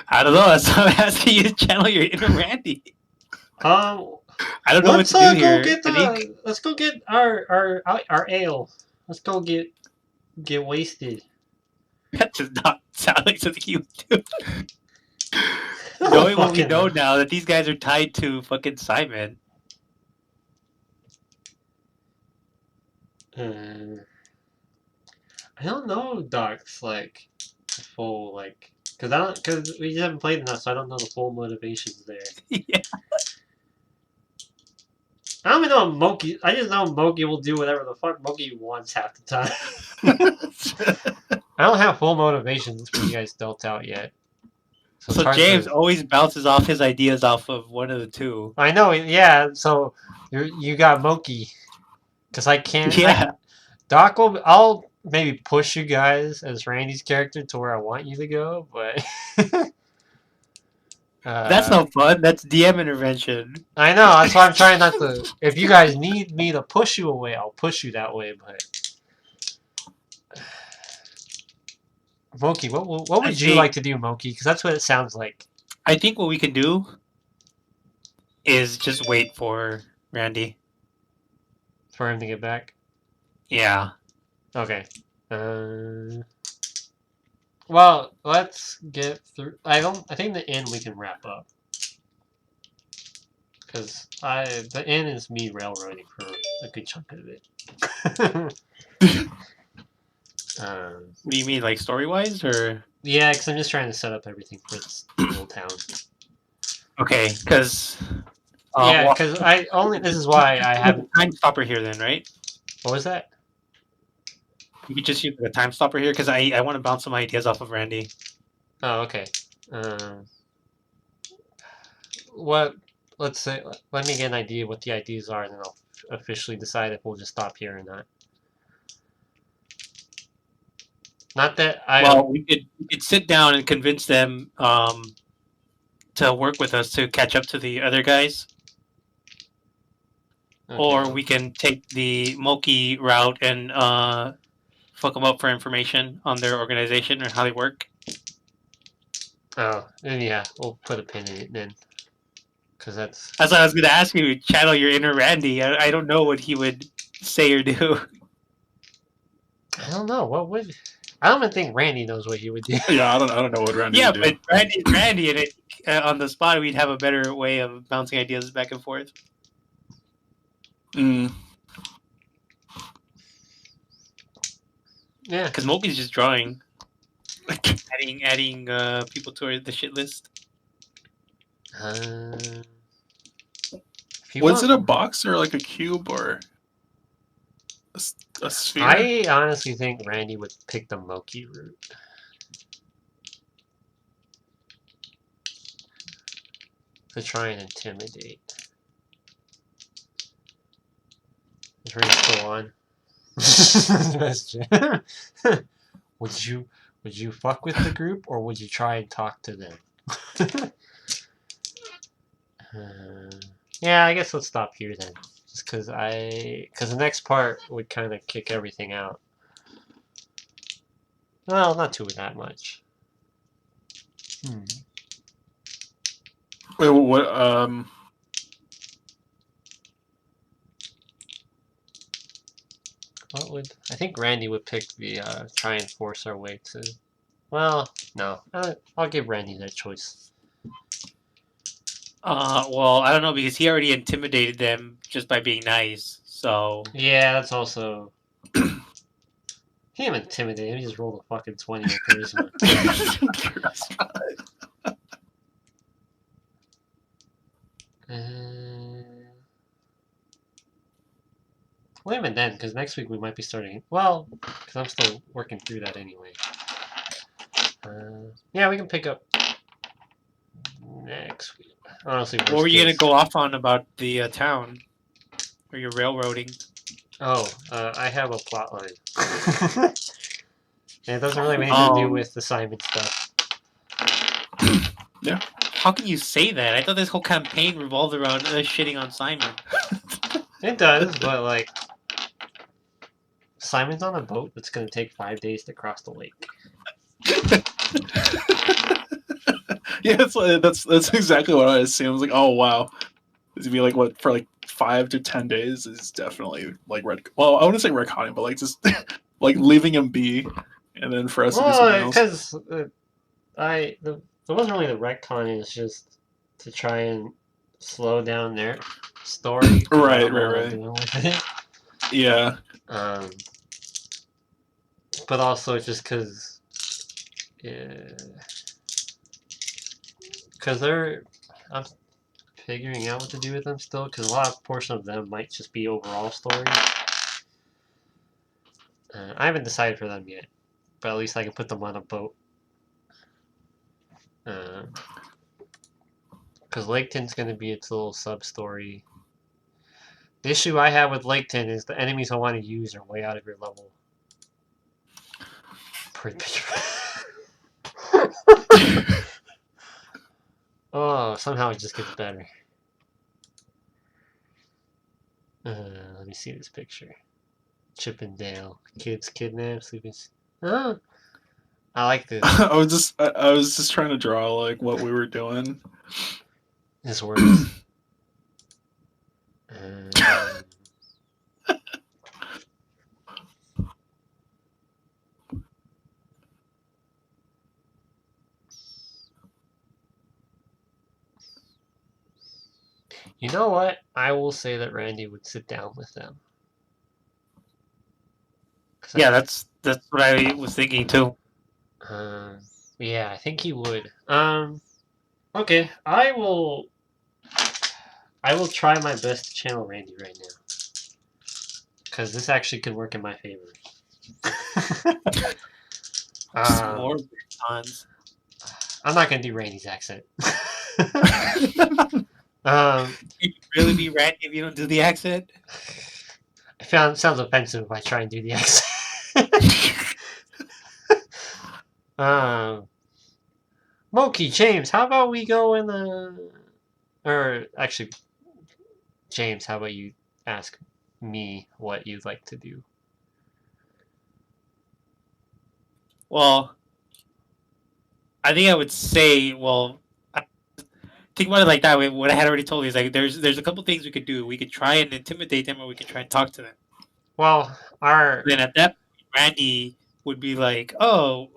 I don't know. That's why I'm asking you to channel your inner Randy. um, I don't know what let's to do go here. get I think let's go get our ale. Let's go get wasted. that does not sound like something you would do. Knowing what we Fucking know hell. now, that these guys are tied to fucking Simon. I don't know Doc's like full like because we haven't played enough, so I don't know the full motivations there. Yeah. I don't even know Moki. I just know Moki will do whatever the fuck Moki wants half the time. I don't have full motivations for you guys dealt out yet. it's So hard James to- always bounces off his ideas off of one of the two. I know, yeah. So you got Moki, because I can't. Yeah. Doc will. I'll maybe push you guys as Randy's character to where I want you to go, but That's no fun. That's DM intervention. I know. That's why I'm trying not to. If you guys need me to push you away, I'll push you that way. But Moki, what would you like to do, Moki? Because that's what it sounds like. I think what we can do is just wait for Randy. For him to get back. Yeah. Okay. Well, let's get through. I think the inn we can wrap up. Because the inn is me railroading for a good chunk of it. What do you mean, like story wise, or? Yeah, because I'm just trying to set up everything for this little town. Okay, because. Yeah, because this is why I haven't. Time stopper here, then, right? What was that? You could just use the time stopper here because I want to bounce some ideas off of Randy. Oh, okay. Let's say, let me get an idea what the ideas are, and then I'll officially decide if we'll just stop here or not. Not that I. Well, we could sit down and convince them to work with us to catch up to the other guys, Okay. or we can take the Moki route and fuck them up for information on their organization or how they work. Oh, then yeah, we'll put a pin in it then. Because that's what I was going to ask you. Channel your inner Randy. I don't know what he would say or do. I don't know. What would. I don't even think Randy knows what he would do. Yeah, I don't know what Randy Yeah, would do. but Randy, and on the spot, we'd have a better way of bouncing ideas back and forth. Mm. Yeah. Because Moki's just drawing. adding people to the shit list. Was it a box or like a cube or a sphere? I honestly think Randy would pick the Moki route. To try and intimidate. Is Randy still on? Would you fuck with the group, or would you try and talk to them? Yeah, I guess let's stop here then. Just because the next part would kind of kick everything out. Well, not too that much. Wait, what? What would I think Randy would pick the try and force our way to? Well, no, I'll give Randy that choice. Well, I don't know because he already intimidated them just by being nice. So Yeah, that's also. He didn't intimidate him. He just rolled a fucking 20 on charisma. Wait a minute then, because next week we might be starting. Well, because I'm still working through that anyway. Yeah, we can pick up next week. Honestly, what were you gonna go off on about the town where you're railroading? Oh, I have a plot line. And it doesn't really have anything to do with the Simon stuff. Yeah. how can you say that? I thought this whole campaign revolved around us shitting on Simon. It does, but like Simon's on a boat that's gonna take 5 days to cross the lake. Yeah, that's exactly what I assumed. I was like, oh wow, this would be like what for like 5 to 10 days is definitely like red. Well, I wouldn't say retconning, but like just like leaving him be, and then for us to do something else. Because it wasn't really the retcon. It's just to try and slow down their story. 'Cause I don't know what they're doing with it. Yeah. But also just because, I'm figuring out what to do with them still, because a lot of portion of them might just be overall story. I haven't decided for them yet, but at least I can put them on a boat. Because Laketon's going to be its little sub-story. The issue I have with Laketon is the enemies I want to use are way out of your level. Pretty picture. Oh, somehow it just gets better. Let me see this picture. Chippendale. Kids kidnapped, sleeping. Oh, I like this. I was just trying to draw like what we were doing. This works. You know what? I will say that Randy would sit down with them. Yeah, that's what I was thinking too. Yeah, I think he would. Okay, I will try my best to channel Randy right now, because this actually could work in my favor. More times. I'm not gonna do Randy's accent. Can you really be Randy if you don't do the accent? It sounds offensive if I try and do the accent. Moki, James, how about we go in the... Or, actually, James, how about you ask me what you'd like to do? Well, I think I would say, think about it like that. What I had already told you is like there's a couple things we could do. We could try and intimidate them, or we could try and talk to them. Well, Then at that point, Randy would be like, "Oh,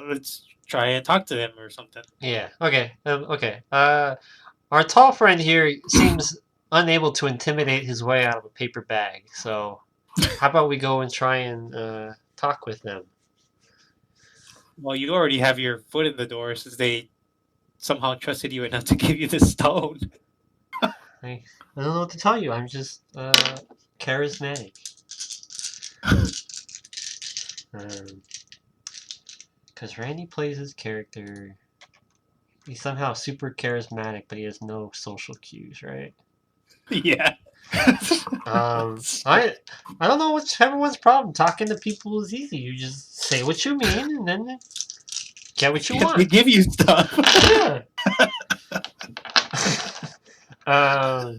let's try and talk to them or something." Yeah. Okay. Okay. Our tall friend here seems unable to intimidate his way out of a paper bag. So, how about we go and try and talk with them? Well, you already have your foot in the door since they somehow trusted you enough to give you the stone. I don't know what to tell you. I'm just charismatic. Because Randy plays his character. He's somehow super charismatic, but he has no social cues, right? Yeah. I don't know what's everyone's problem. Talking to people is easy. You just say what you mean, and then get what you want. They give you stuff. Yeah.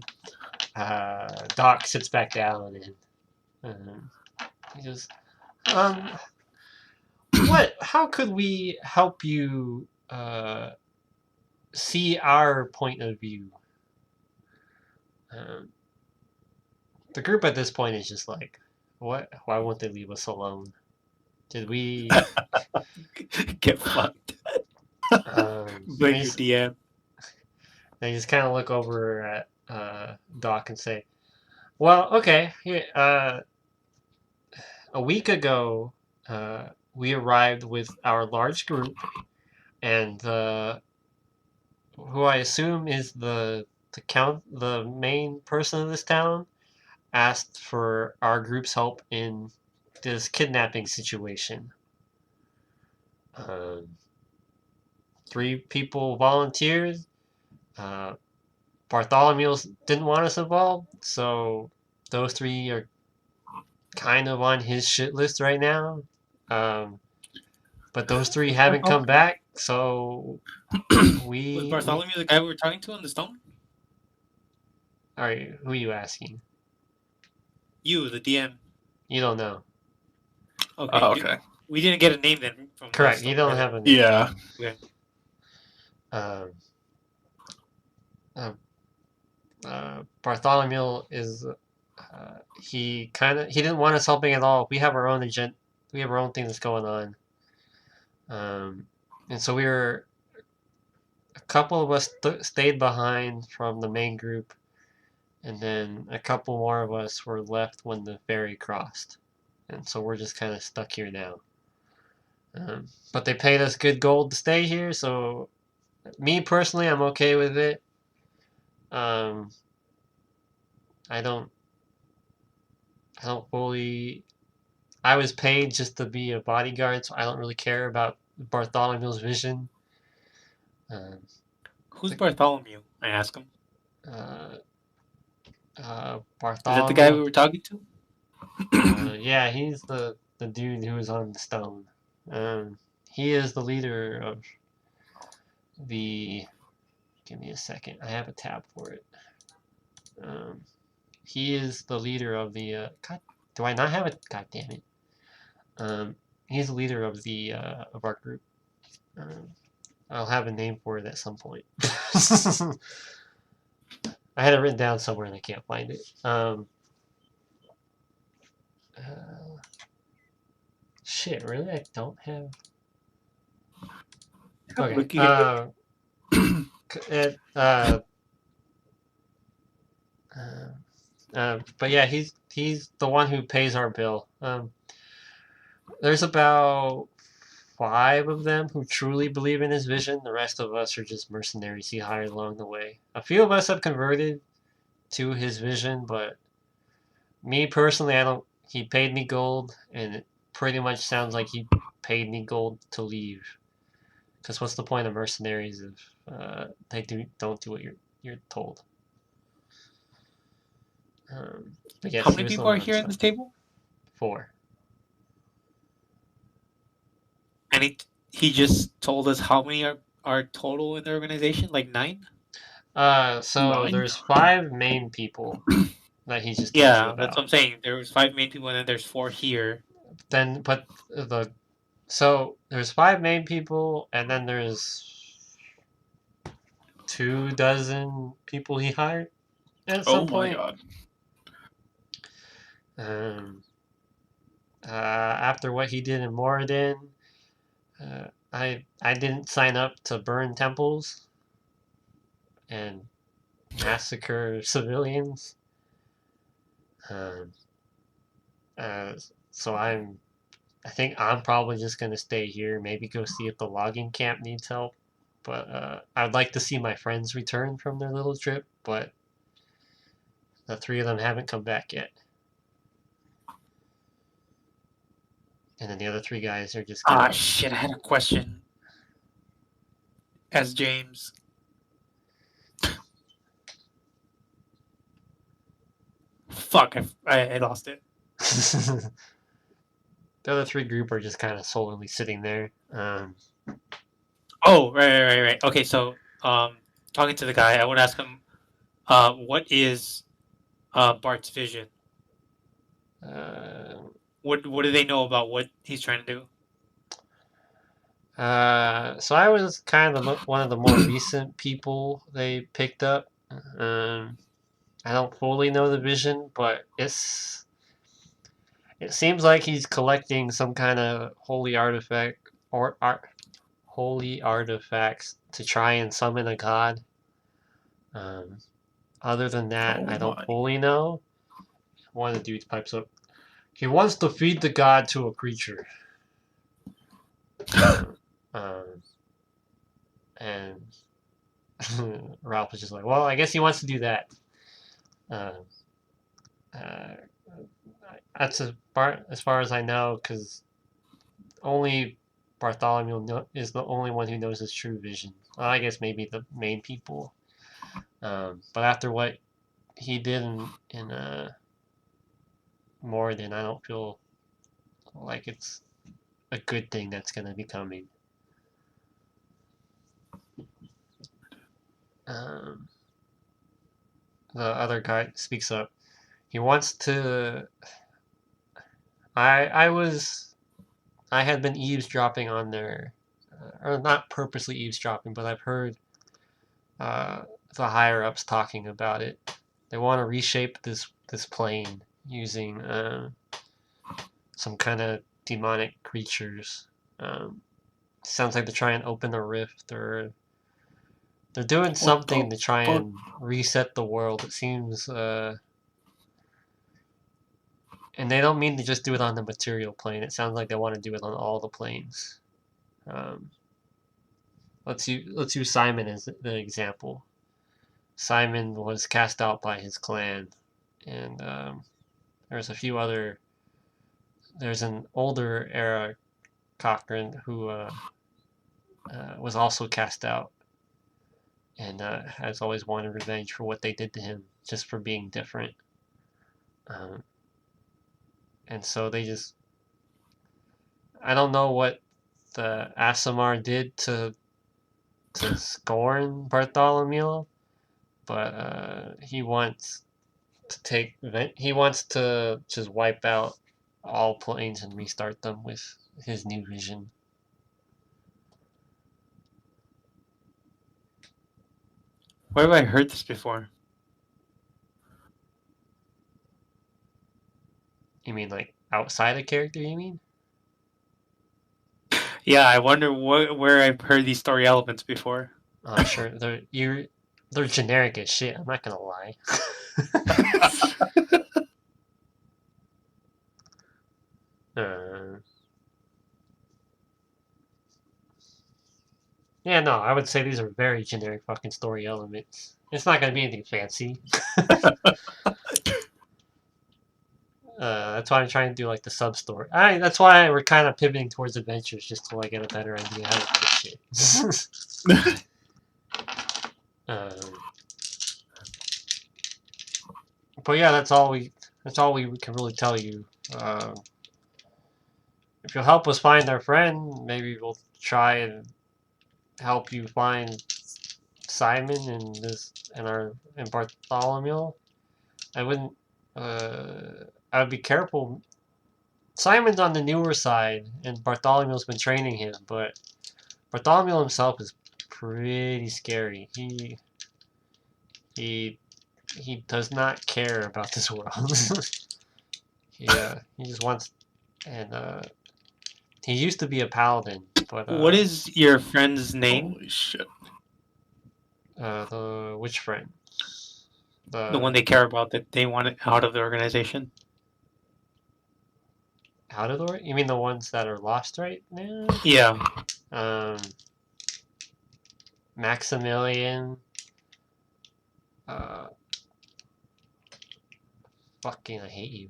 Doc sits back down and he goes, how could we help you see our point of view? The group at this point is just like, what? Why won't they leave us alone? Did we get fucked? Blame your DM. They just kind of look over at Doc and say, well, okay, a week ago, we arrived with our large group, and who I assume is the main person of this town, asked for our group's help in this kidnapping situation. 3 people volunteered. Bartholomew didn't want us involved, so those 3 are kind of on his shit list right now. But those 3 haven't come back, So Was we Bartholomew the guy we were talking to on the stone? all right. Who are you asking? You, the DM. You don't know. Okay. Oh, okay. We didn't get a name then from the Correct. stone, You don't right? have a name. Yeah. Um, Bartholomew is he didn't want us helping at all. We have our own agenda. We have our own thing that's going on. And so a couple of us stayed behind from the main group, and then a couple more of us were left when the ferry crossed, and so we're just kind of stuck here now. But they paid us good gold to stay here, so me personally, I'm okay with it. I don't fully. I was paid just to be a bodyguard, so I don't really care about Bartholomew's vision. Um, Who's Bartholomew? I ask him. uh, Is that the guy we Bartholomew. were talking to? Yeah, he's the dude who was on the stone. He is the leader of the. Give me a second. I have a tab for it. He is the leader of the. God, do I not have it? God damn it. He's the leader of the of our group. I'll have a name for it at some point. I had it written down somewhere and I can't find it. Shit, really? I don't have. Okay. Looking at But yeah, he's the one who pays our bill. There's about 5 of them who truly believe in his vision. The rest of us are just mercenaries he hired along the way. A few of us have converted to his vision, but me personally, I don't. He paid me gold, and it pretty much sounds like he paid me gold to leave. Because what's the point of mercenaries if they don't do what you're told? But yes, How he many was the people one are on here at stuff. this table? 4. And he just told us how many are total in the organization? Like 9? So 9? there's 5 main people that he just told you Yeah, that's what about. I'm saying. There was 5 main people, and then there's 4 here. Then, but so there's 5 main people, and then there's 24 people he hired at Oh some my point. god. After what he did in Moradin, I didn't sign up to burn temples and massacre civilians. Um, so I think I'm probably just gonna stay here. Maybe go see if the logging camp needs help. But I'd like to see my friends return from their little trip. But the 3 of them haven't come back yet. And then the other 3 guys are just Ah, gonna. shit, I had a question. As James. Fuck, I lost it. The other 3 group are just kind of solely sitting there. Oh, right. Okay, so talking to the guy, I would ask him, what is Bart's vision? Uh, What do they know about what he's trying to do? so I was kind of one of the more recent people they picked up. I don't fully know the vision, but it seems like he's collecting some kind of holy artifact or holy artifacts to try and summon a god. Other than that, Oh I don't my. fully know. One of the dudes pipes up. He wants to feed the god to a creature. And Ralph is just like, well, I guess he wants to do that. That's as far as I know, because only Bartholomew is the only one who knows his true vision. Well, I guess maybe the main people. But after what he did in Moradin, I don't feel like it's a good thing that's going to be coming. um, the other guy speaks up. He wants to. I had been eavesdropping on their, or not purposely eavesdropping, but I've heard the higher ups talking about it. They want to reshape this plane using some kind of demonic creatures. Sounds like they're trying to open a rift, or they're doing something to try and reset the world. It seems, and they don't mean to just do it on the material plane. It sounds like they want to do it on all the planes. Let's use Simon as the example. Simon was cast out by his clan, and there's a few other. There's an older era Cochrane who was also cast out, and has always wanted revenge for what they did to him, just for being different. And so they just, I don't know what the Aasimar did to scorn Bartholomew, but he wants to just wipe out all planes and restart them with his new vision. Where have I heard this before? You mean like outside a character, you mean? Yeah, I wonder where I've heard these story elements before. Sure. They're generic as shit, I'm not gonna lie. Yeah, no, I would say these are very generic fucking story elements. It's not gonna be anything fancy. That's why I'm trying to do like the sub story. That's why we're kind of pivoting towards adventures, just to like get a better idea how to do shit. But yeah, that's all we can really tell you. If you'll help us find our friend, maybe we'll try and help you find Simon and Bartholomew. I wouldn't. I would be careful. Simon's on the newer side, and Bartholomew's been training him, but Bartholomew himself is pretty scary. He does not care about this world. He just wants, and he used to be a paladin, but what is your friend's name? Holy shit! Which friend? The one they care about, that they want out of the organization. Out of the? You mean the ones that are lost right now? Yeah. Maximilian. Fucking, I hate you.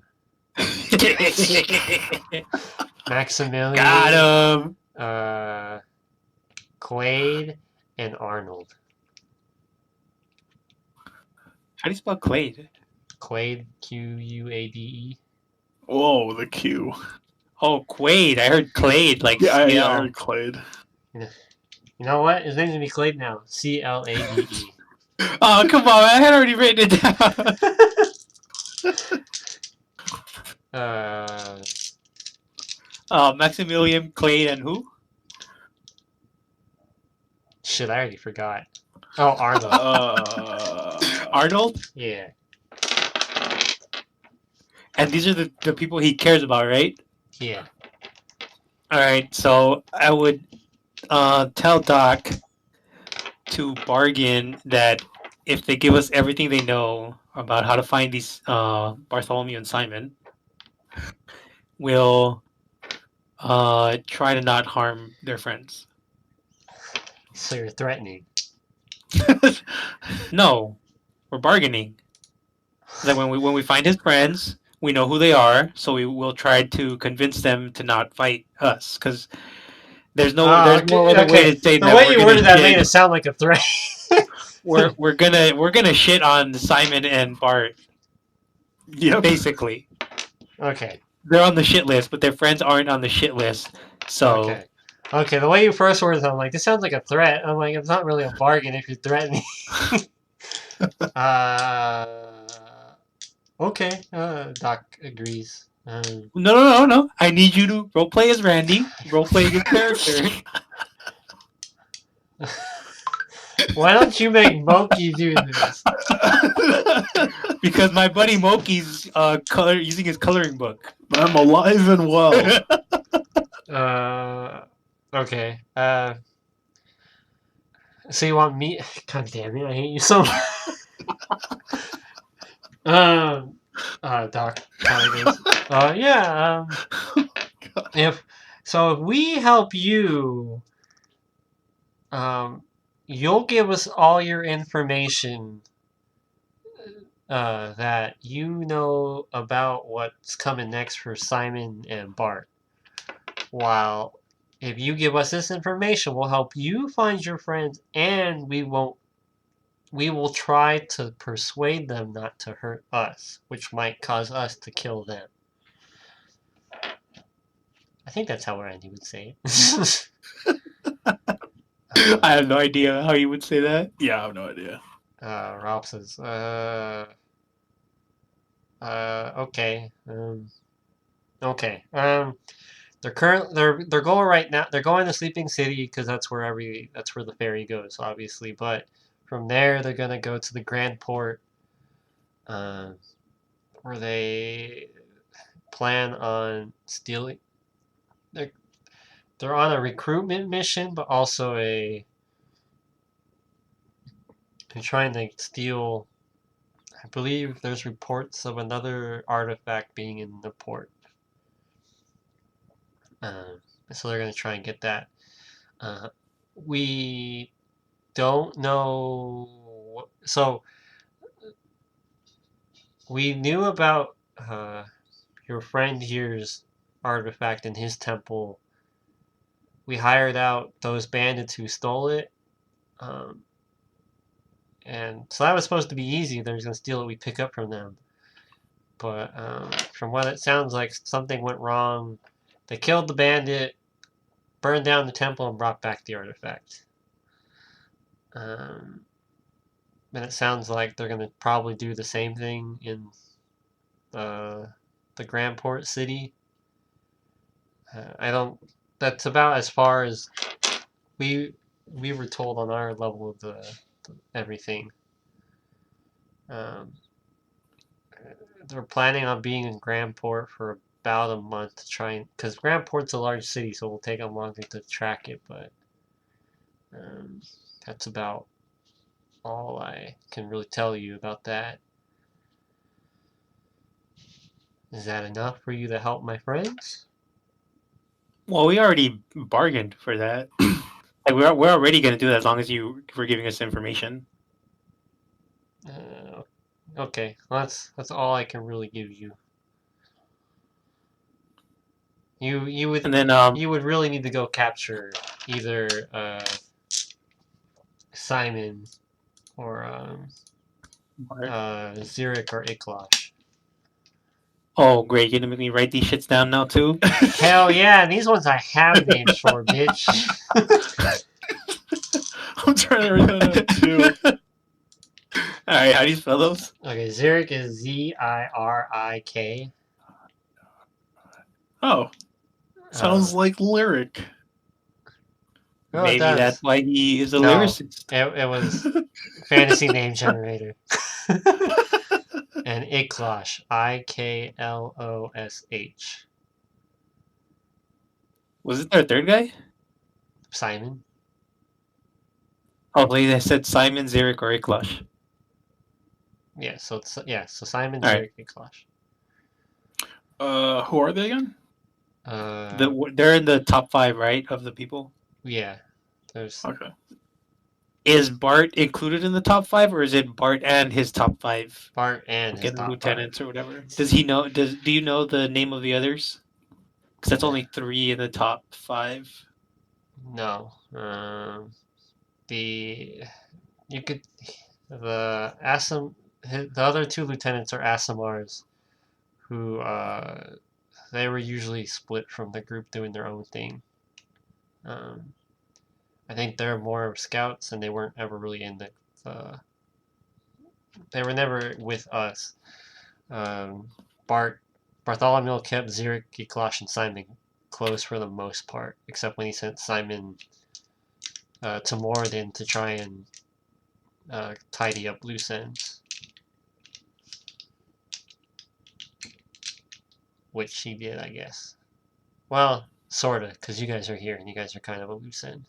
Maximilian. Got him. Quaid and Arnold. How do you spell Quaid? Quaid, Quade. Whoa, the Q. Oh, Quaid. I heard Clade. Like, Yeah, I scale. heard Clade. You know what? His name's gonna be Clade now. Clade. Oh, come on. I had already written it down. Maximilian, Clade, and who? Shit, I already forgot. Oh, Arnold. Arnold? Yeah. And these are the people he cares about, right? Yeah. Alright, so I would tell Doc to bargain that if they give us everything they know about how to find these Bartholomew and Simon, we'll try to not harm their friends. So you're threatening. No, we're bargaining. That when we find his friends, we know who they are, so we will try to convince them to not fight us. Because there's no other way to say the that. way you worded that made it sound like a threat. we're gonna shit on Simon and Bart. Yep. Basically. Okay. They're on the shit list, but their friends aren't on the shit list. So Okay. Okay, the way you first worded it, I'm like, this sounds like a threat. I'm like, it's not really a bargain if you're threatening. uh, okay, Doc agrees. No. I need you to roleplay as Randy. Roleplay your character. Why don't you make Moki do this? Because my buddy Moki's using his coloring book. I'm alive and well. Okay. So you want me? God damn it! I hate you so much. Doc kind of goes. Yeah. If we help you, you'll give us all your information that you know about what's coming next for Simon and Bart. While if you give us this information, we'll help you find your friends, and we will try to persuade them not to hurt us, which might cause us to kill them. I think that's how Randy would say it. I have no idea how you would say that. Yeah, I have no idea. Ralph says, okay. Okay. They're going right now. They're going to Sleeping City because that's where the ferry goes, obviously. But from there, they're gonna go to the Grand Port, where they plan on stealing. They're on a recruitment mission, but also they're trying to steal. I believe there's reports of another artifact being in the port. So they're going to try and get that. We don't know. So we knew about your friend here's artifact in his temple. We hired out those bandits who stole it. And so that was supposed to be easy. They're just going to steal what we pick up from them. But from what it sounds like, something went wrong. They killed the bandit, burned down the temple, and brought back the artifact. And it sounds like they're going to probably do the same thing in the Grand Port City. That's about as far as we were told on our level of the everything. They're planning on being in Grand Port for about a month to try because Grand Port's a large city, so it'll take them longer to track it. But that's about all I can really tell you about that. Is that enough for you to help my friends? Well, we already bargained for that. Like we're already gonna do that as long as you were giving us information. Okay, well, that's all I can really give you. You would And then you would really need to go capture either Simon or Zurich or Iklosh. oh great, you're gonna make me write these shits down now too. Hell yeah, these ones I have names for, bitch. I'm trying to write that down too. All right, how do you spell those? Okay, Zurich is Zirik. Oh, sounds like lyric. Oh, it Maybe does. that's why he is a No. lyricist. It was fantasy name generator. And Iklosh, Iklosh. Was it their third guy? Simon. Oh, they said Simon, Zurich, or Iklosh. Yeah, so Simon, All Zurich, Iklosh. Who are they again? They're in the top 5, right, of the people? Yeah. There's Okay. Is Bart included in the top 5, or is it Bart and his top 5? Bart and his Like top lieutenants or whatever. Does he know? Do you know the name of the others? Because that's only 3 in the top 5. 5. No. The other 2 lieutenants are Asimars, who they were usually split from the group doing their own thing. I think they're more scouts, and they weren't ever really in they were never with us. Bart Bartholomew kept Zurich, Giklash, and Simon close for the most part, except when he sent Simon to Moradin to try and tidy up loose ends, which he did, I guess. Well, sorta, because you guys are here and you guys are kind of a loose end.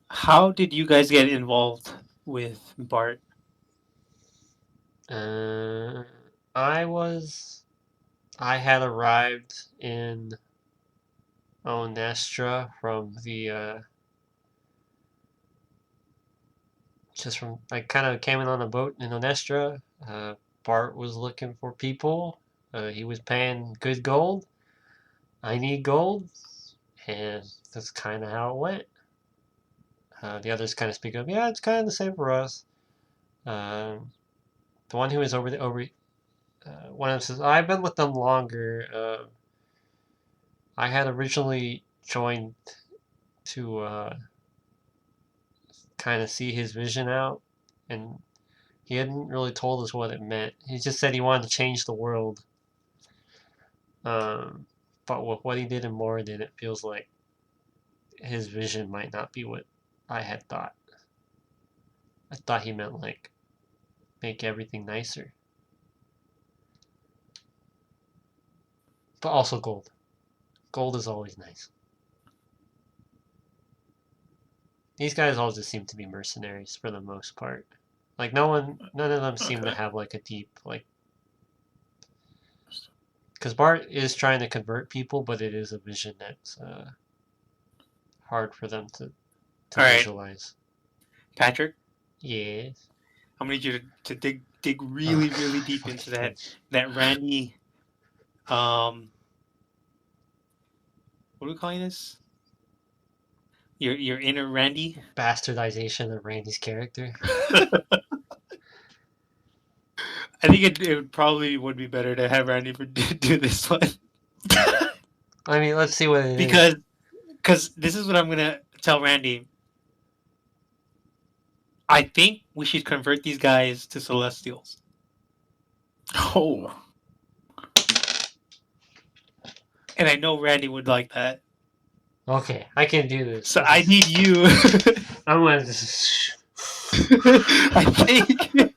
How did you guys get involved with Bart? I had arrived in Onestra from the I kind of came in on a boat in Onestra. Bart was looking for people. He was paying good gold. I need gold, and that's kind of how it went. The others kind of speak up. Yeah, it's kind of the same for us. The one who was one of them says, I've been with them longer. I had originally joined to kind of see his vision out, and he hadn't really told us what it meant. He just said he wanted to change the world. But with what he did in Moradin, it feels like his vision might not be what I had thought. I thought he meant like make everything nicer. But also gold. Gold is always nice. These guys all just seem to be mercenaries for the most part. Like none of them seem to have like a deep like. Because Bart is trying to convert people, but it is a vision that's hard for them to All right. visualize. Patrick, Yes. I'm gonna need you to dig really deep into that Randy. What are we calling this? Your inner Randy. Bastardization of Randy's character. I think it probably would be better to have Randy do this one. I mean, let's see what it is. Because this is what I'm gonna tell Randy. I think we should convert these guys to Celestials. Oh. And I know Randy would like that. Okay, I can do this. So I need you. I'm gonna just. I think.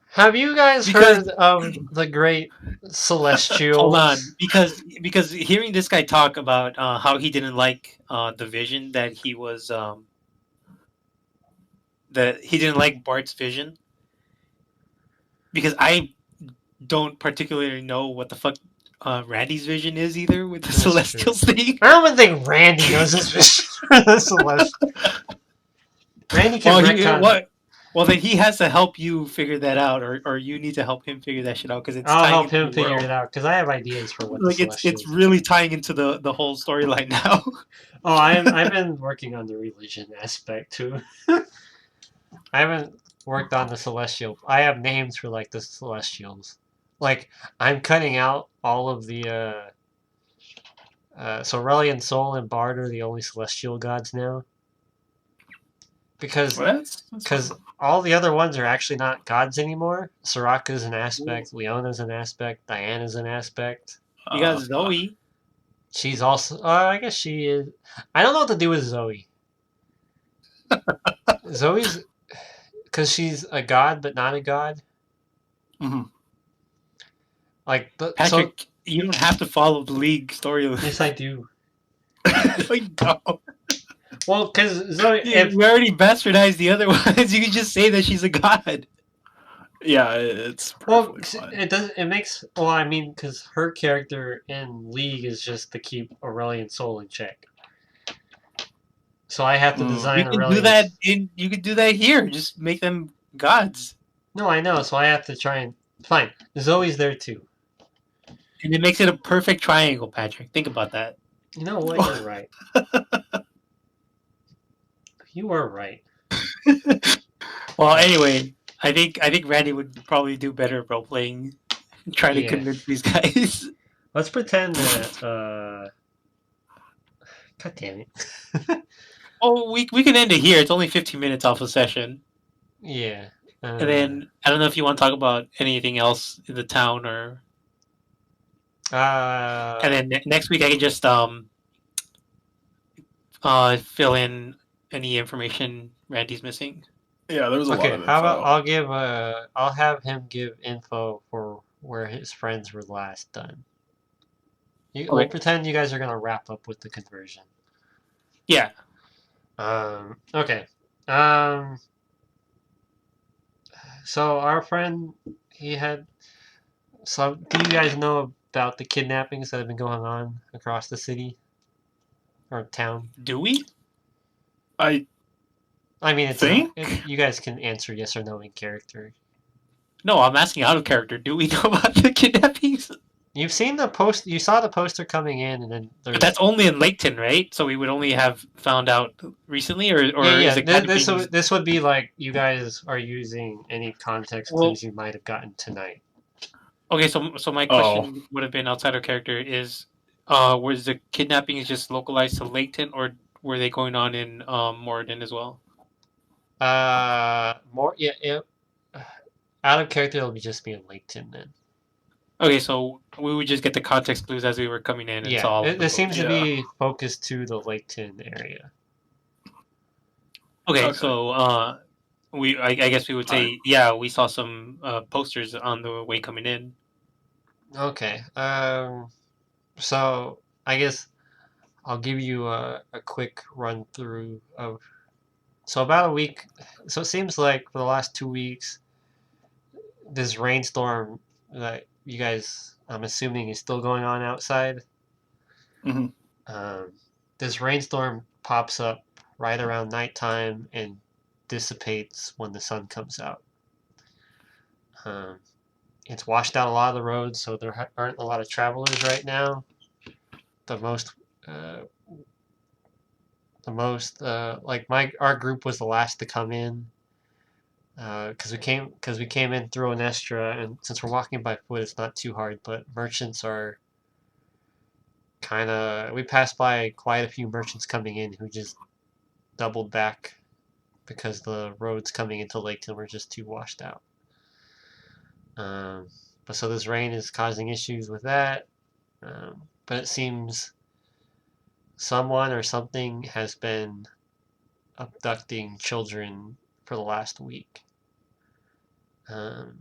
Have you guys heard of the Great Celestial? Hold on, because hearing this guy talk about how he didn't like the vision that he was that he didn't like Bart's vision, because I don't particularly know what the fuck Randy's vision is either with the That's Celestials thing. I don't even think Randy knows his vision for the Celestial. Randy can retcon. Well, then he has to help you figure that out, or you need to help him figure that shit out because it's. I'll tying help into him the figure world. it out because I have ideas for what Like the it's Celestials really tying into the whole storyline now. Oh, I've been working on the religion aspect too. I haven't worked on the Celestial. I have names for like the Celestials. Like I'm cutting out all of the so Relian Soul and Bard are the only Celestial gods now. Because all the other ones are actually not gods anymore. Soraka's an aspect, Leona's an aspect, Diana's an aspect. You got Zoe. She's also I guess she is. I don't know what to do with Zoe. Zoe's because she's a god but not a god. Mm-hmm. Like Patrick, you don't have to follow the League storyline. Yes, I do. No. Well, because Zoe, we already bastardized the other ones. You can just say that she's a god. Yeah, it's well, fine. it does. It makes well. I mean, because her character in League is just to keep Aurelian Soul in check. So I have to design. You can do that. You could do that here. Just make them gods. No, I know. So I have to try and fine. Zoe's there too. And it makes it a perfect triangle, Patrick. Think about that. You know what? You're right. You are right. Well, anyway, I think Randy would probably do better role playing, trying to Yeah. convince these guys. Let's pretend that. God damn it. Oh, we can end it here. It's only 15 minutes off a session, Yeah. and then I don't know if you want to talk about anything else in the town, or and then next week I can just fill in any information Randy's missing. Yeah, there was a lot okay. of How about info. I'll have him give info for where his friends were last done. We'll Okay. pretend you guys are gonna wrap up with the conversion. Yeah. Okay. Um. So our friend, he had. So do you guys know about the kidnappings that have been going on across the city or town? Do we? I I mean, think you guys can answer yes or no in character. No, I'm asking out of character. Do we know about the kidnappings? You've seen the post. You saw the poster coming in, and then there's. But that's only in Laketon, right? So we would only have found out recently, or yeah. is it kind of being... This would be like you guys are using any context Well- clues you might have gotten tonight. Okay, so my question would have been outside of character is, was the kidnapping just localized to Laketon, or were they going on in Moradin as well? More. Yeah. Out of character, it'll just be in Laketon then. Okay, so we would just get the context clues as we were coming in and Yeah, saw. this seems to Yeah. be focused to the Laketon area. Okay, Okay. so I guess we would say we saw some posters on the way coming in. Okay. So I guess I'll give you a quick run through of. So about a week. So it seems like for the last 2 weeks, this rainstorm that you guys, I'm assuming, is still going on outside. Mhm. This rainstorm pops up right around nighttime and dissipates when the sun comes out. It's washed out a lot of the roads, so there aren't a lot of travelers right now. The most, like our group was the last to come in, because we came in through Onestra, and since we're walking by foot, it's not too hard. But merchants are kind of. We passed by quite a few merchants coming in who just doubled back because the roads coming into Laketon were just too washed out. But so this rain is causing issues with that. But it seems someone or something has been abducting children for the last week. The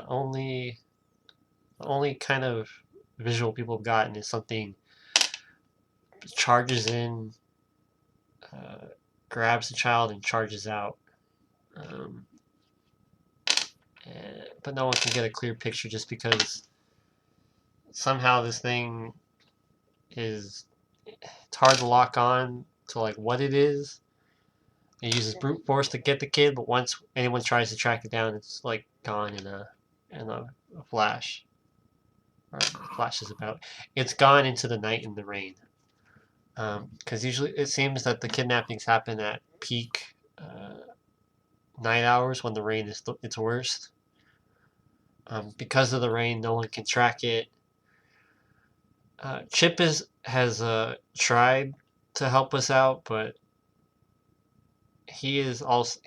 only kind of visual people have gotten is something charges in, grabs the child, and charges out. But no one can get a clear picture just because somehow this thing it's hard to lock on to like what it is. It uses brute force to get the kid, but once anyone tries to track it down, it's like gone in a flash. Or flashes about. It's gone into the night and the rain. Because usually it seems that the kidnappings happen at peak night hours when the rain is its worst. Because of the rain, no one can track it. Chip has tried to help us out, but he is also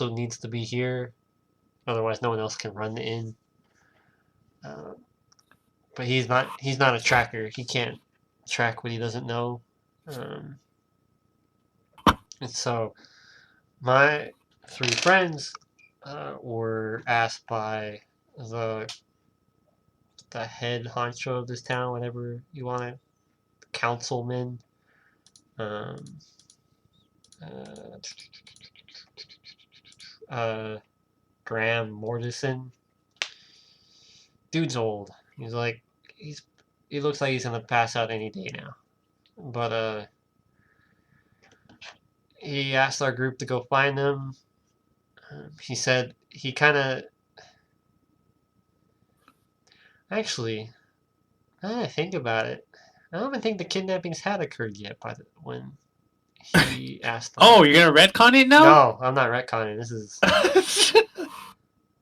needs to be here, otherwise no one else can run the inn. But he's not a tracker. He can't track what he doesn't know. And so my three friends were asked by the head honcho of this town, whatever you want it, councilman, Graham Mortison. Dude's old. He looks like he's gonna pass out any day now. But he asked our group to go find them. He said he kind of. Actually, now that I think about it, I don't even think the kidnappings had occurred yet by when he asked them. Oh, you're gonna retcon it now? No, I'm not retconning. This is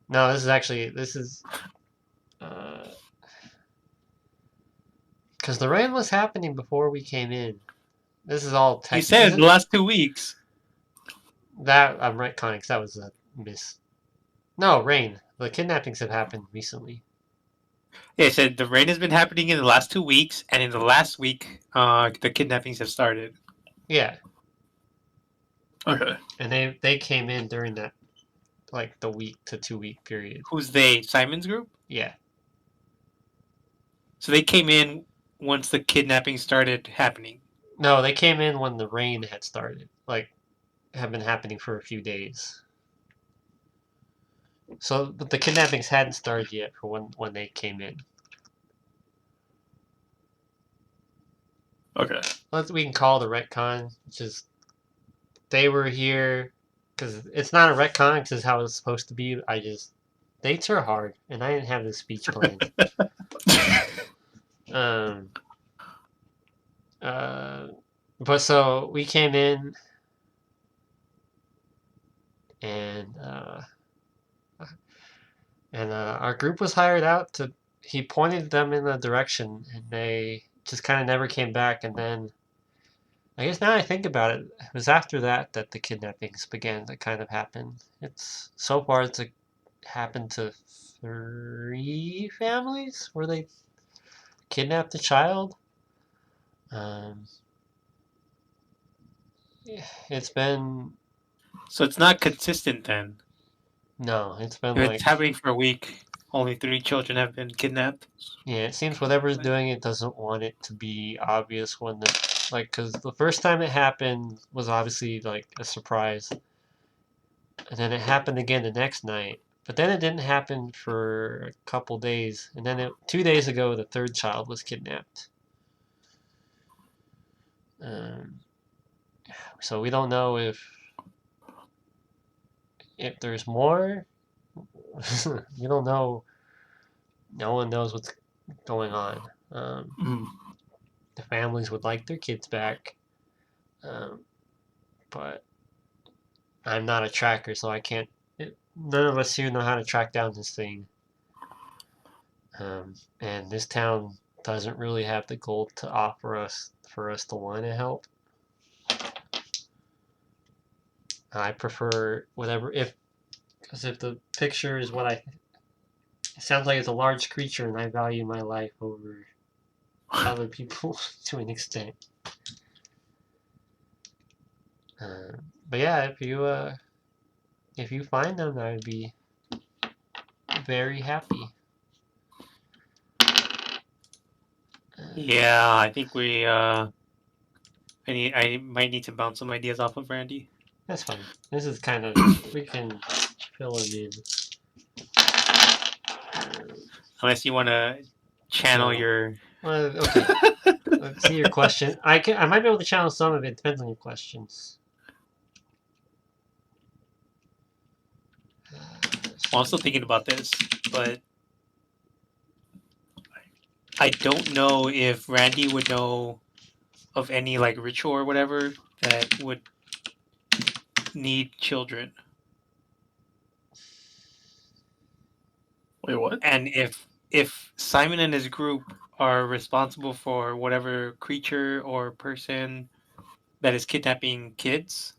no. This is actually because the rain was happening before we came in. This is all You tech. said the last 2 weeks. That I'm retconning because that was a miss. No, rain. The kidnappings have happened recently. Yeah, it said the rain has been happening in the last 2 weeks, and in the last week, the kidnappings have started. Yeah, Okay. and they came in during that like the week to 2 week period. Who's they? Simon's group? Yeah, So they came in once the kidnapping started happening. no, they came in when the rain had started. Like, have been happening for a few days. So, but the kidnappings hadn't started yet for when they came in. Okay. We can call the retcon. Just they were here because it's not a retcon because how it's supposed to be. Dates are hard, and I didn't have this speech planned. um. But so we came in, and our group was hired out to. He pointed them in the direction, and they just kind of never came back. And then, I guess now I think about it, it was after that that the kidnappings began to kind of happen. It's so far it's happened to 3 families where they kidnapped a child. It's been So it's not consistent then. no, it's been If like it's happening for a week, only 3 children have been kidnapped. yeah. It seems whatever's doing it doesn't want it to be obvious when because the first time it happened was obviously like a surprise, and then it happened again the next night. But then it didn't happen for a couple days, and then 2 days ago the third child was kidnapped. So we don't know if there's more. You don't know. No one knows what's going on. Mm. The families would like their kids back, but I'm not a tracker, so I can't. None of us here know how to track down this thing. And this town doesn't really have the gold to offer us for us to want to help. I prefer whatever because if the picture is what it sounds like it's a large creature, and I value my life over other people to an extent. But yeah, if you find them, I would be very happy. Yeah, I think I might need to bounce some ideas off of Randy. That's fine. This is kind of we can fill him in. Unless you want to channel No. your. Okay. Let's see your question. I might be able to channel some of it. Depends on your questions. Well, I'm still thinking about this, but I don't know if Randy would know of any like ritual or whatever that would need children. Wait, what? And if Simon and his group are responsible for whatever creature or person that is kidnapping kids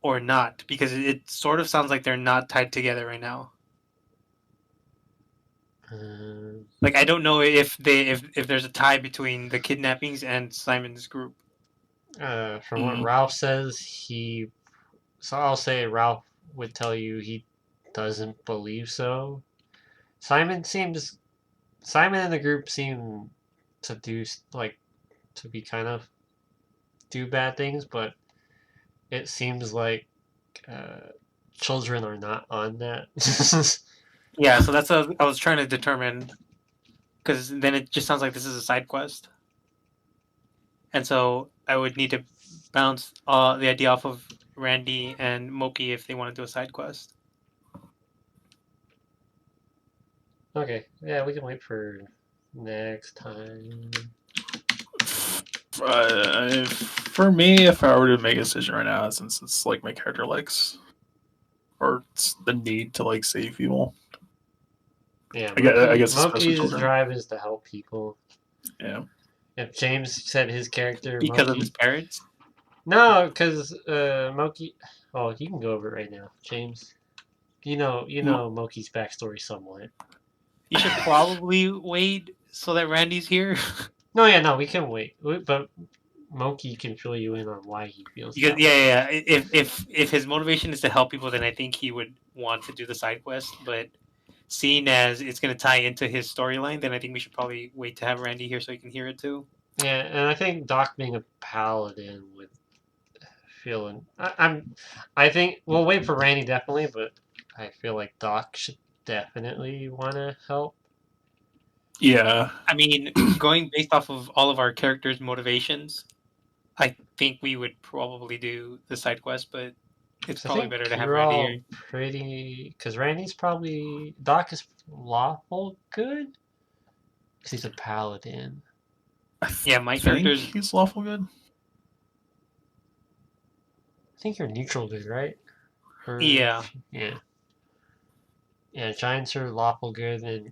or not, because it sort of sounds like they're not tied together right now. Like I don't know if there's a tie between the kidnappings and Simon's group. From what Ralph says, so I'll say Ralph would tell you he doesn't believe so. Simon and the group seem to to be kind of do bad things, but it seems like children are not on that. Yeah, so that's what I was trying to determine, because then it just sounds like this is a side quest, and so I would need to bounce the idea off of Randy and Moki if they want to do a side quest. Okay, yeah, we can wait for next time. For me, if I were to make a decision right now, since it's like my character likes, or it's the need to like save people, Yeah, I guess especially Moki's children. drive is to help people. Yeah. If James said his character Because of Moki, his parents. no, because Moki. Oh, you can go over it right now, James. You know Moki's backstory somewhat. You should probably wait so that Randy's here. No, yeah, no, we can wait, but Moki can fill you in on why he feels. Because that yeah, way. yeah, yeah. If his motivation is to help people, then I think he would want to do the side quest. But seeing as it's going to tie into his storyline, then I think we should probably wait to have Randy here so he can hear it too. Yeah, and I think Doc being a paladin would feel. I think we'll wait for Randy definitely, but I feel like Doc should definitely want to help. Yeah. I mean, going based off of all of our characters' motivations, I think we would probably do the side quest, but it's 'Cause I probably think better to have you're Randy all here. pretty. Because Randy's probably Doc is lawful good. Because he's a paladin. Yeah, my think character's he's lawful good. I think you're neutral good, right? Or- yeah. Yeah. Yeah, Giants are lawful good, and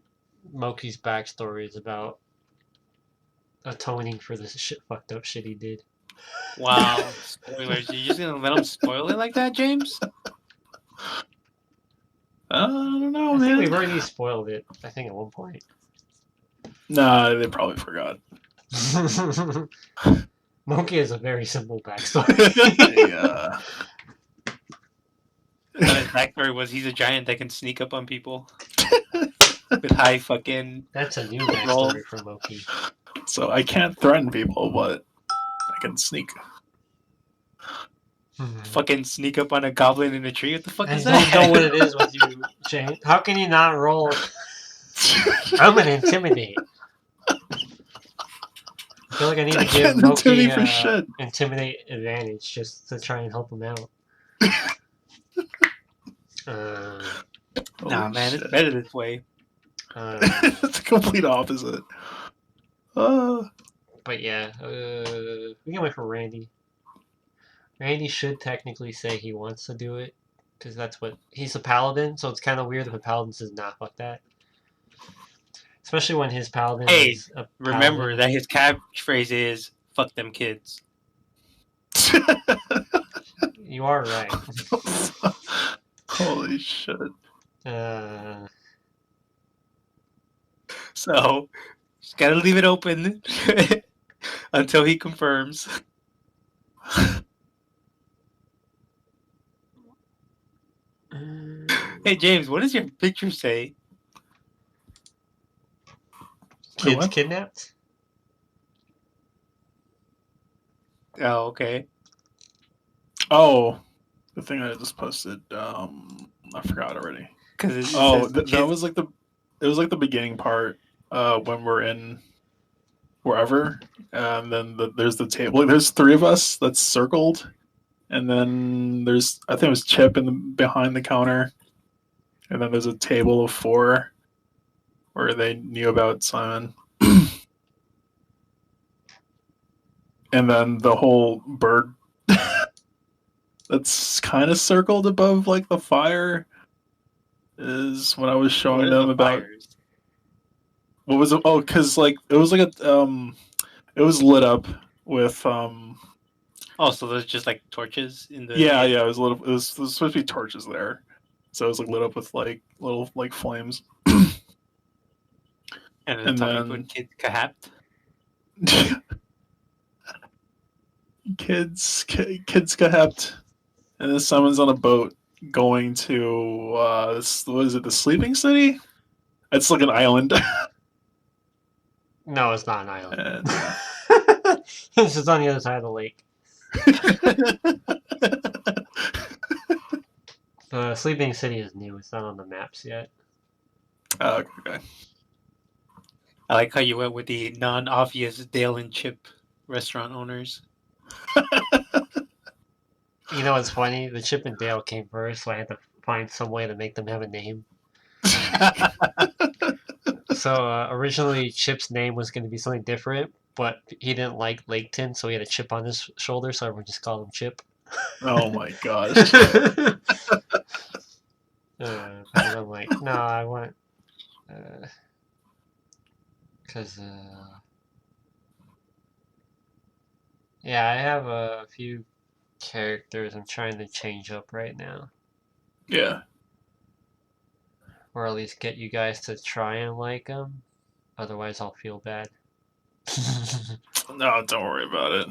Moki's backstory is about atoning for the fucked up shit he did. Wow, spoilers! You're just gonna let him spoil it like that, James? I don't know, I think man. we've already spoiled it. I think at one point. Nah, they probably forgot. Moki has a very simple backstory. Yeah. But his backstory was he's a giant that can sneak up on people with high fucking. That's a new backstory for Moki. So I can't threaten people, but I can sneak. Fucking sneak up on a goblin in a tree. What the fuck I is don't that? know what it is with you, Shane. How can you not roll? I'm gonna intimidate. I feel like I need I to give can't Moki intimidate for shit. intimidate advantage just to try and help him out. Nah, man, shit. it's better this way. It's the complete opposite. But yeah, we can wait for Randy. Randy should technically say he wants to do it, because that's what he's a paladin. So it's kind of weird if a paladin says, "Nah, fuck that." Especially when his paladin Hey, is a Remember paladin. that his catchphrase is "fuck them kids." You are right. Holy shit. So just gotta leave it open until he confirms. Hey James, what does your picture say? Kids what? kidnapped? Oh, okay. Oh, the thing I just posted. I forgot already. Because Oh, that was like it was like the beginning part. When we're in wherever, and then there's the table. Like, there's three of us that's circled, and then there's I think it was Chip behind the counter, and then there's a table of four where they knew about Simon. And then the whole bird that's kind of circled above like the fire is when I was showing them about what was it? Oh, because like it was like a it was lit up with Oh, so there's just like torches in the yeah, it was lit up, it was supposed to be torches there, so it was like lit up with like little like flames. and and the topic then- with Kid Kahapt. kids got helped, and then someone's on a boat going to what is it, the Sleeping City? It's like an island. No, it's not an island. And, This is on the other side of the lake. The Sleeping City is new. It's not on the maps yet. okay. I like how you went with the non-obvious Dale and Chip restaurant owners. You know what's funny? The Chip and Dale came first, so I had to find some way to make them have a name. So originally, Chip's name was going to be something different, but he didn't like Laketon, so he had a chip on his shoulder, so everyone just called him Chip. Oh my gosh. And I'm like, no, I want, because yeah, I have a few characters I'm trying to change up right now, Yeah. or at least get you guys to try and like them. Otherwise, I'll feel bad. No, don't worry about it.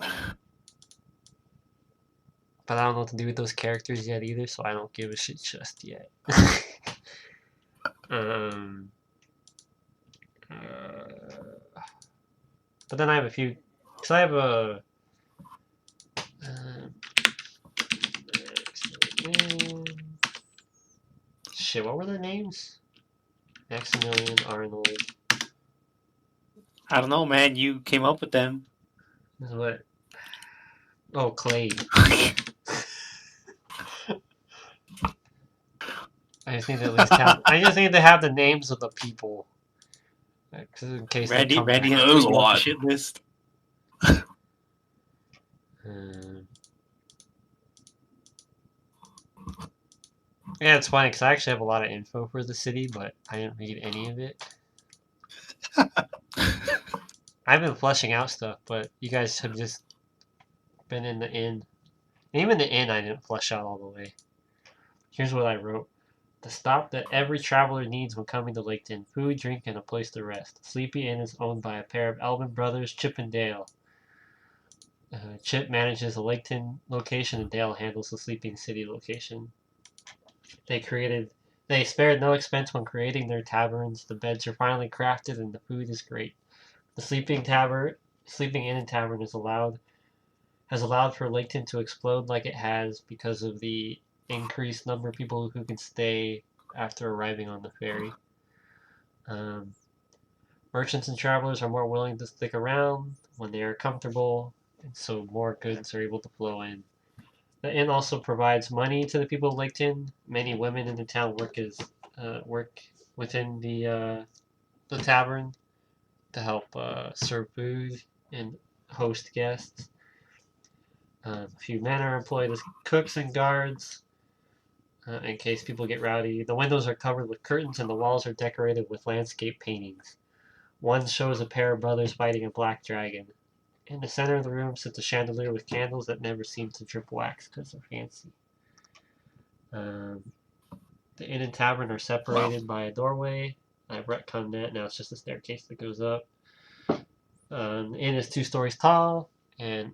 But I don't know what to do with those characters yet either, so I don't give a shit just yet. um, but then I have a few, because I have a. Shit, what were their names? Maximilian, Arnold. I don't know, man. You came up with them. What? Oh, Clay. I just need to at least have. I just need to have the names of the people, 'cause in case they Randy come has back. That was a put you on the lot. shit list. Yeah, it's funny because I actually have a lot of info for the city, but I didn't read any of it. I've been fleshing out stuff, but you guys have just been in the inn. And even the inn, I didn't flesh out all the way. Here's what I wrote. The stop that every traveler needs when coming to Laketon. Food, drink, and a place to rest. Sleepy Inn is owned by a pair of Elvin brothers, Chip and Dale. Chip manages the Laketon location and Dale handles the Sleeping City location. They spared no expense when creating their taverns. The beds are finely crafted and the food is great. The Sleeping Inn and Tavern has allowed for Laketon to explode like it has because of the increased number of people who can stay after arriving on the ferry. Merchants and travelers are more willing to stick around when they are comfortable, and so more goods are able to flow in. The inn also provides money to the people of Laketon. Many women in the town work within the tavern to help serve food and host guests. A few men are employed as cooks and guards in case people get rowdy. The windows are covered with curtains and the walls are decorated with landscape paintings. One shows a pair of brothers fighting a black dragon. In the center of the room sits a chandelier with candles that never seem to drip wax because they're fancy. The inn and tavern are separated by a doorway. I've retconned that. Now it's just a staircase that goes up. The inn is 2 stories tall and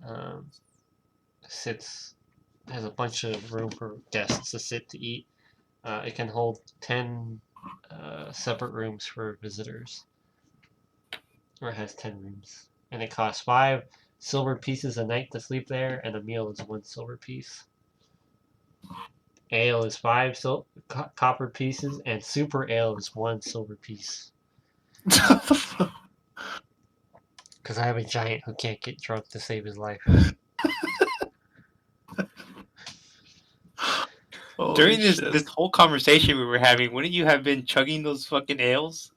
has a bunch of room for guests to sit to eat. It can hold 10 separate rooms for visitors. Or it has 10 rooms. And it costs 5 silver pieces a night to sleep there, and a meal is 1 silver piece. Ale is 5 copper pieces, and super ale is 1 silver piece. Because I have a giant who can't get drunk to save his life. During Holy shit. this whole conversation we were having, wouldn't you have been chugging those fucking ales?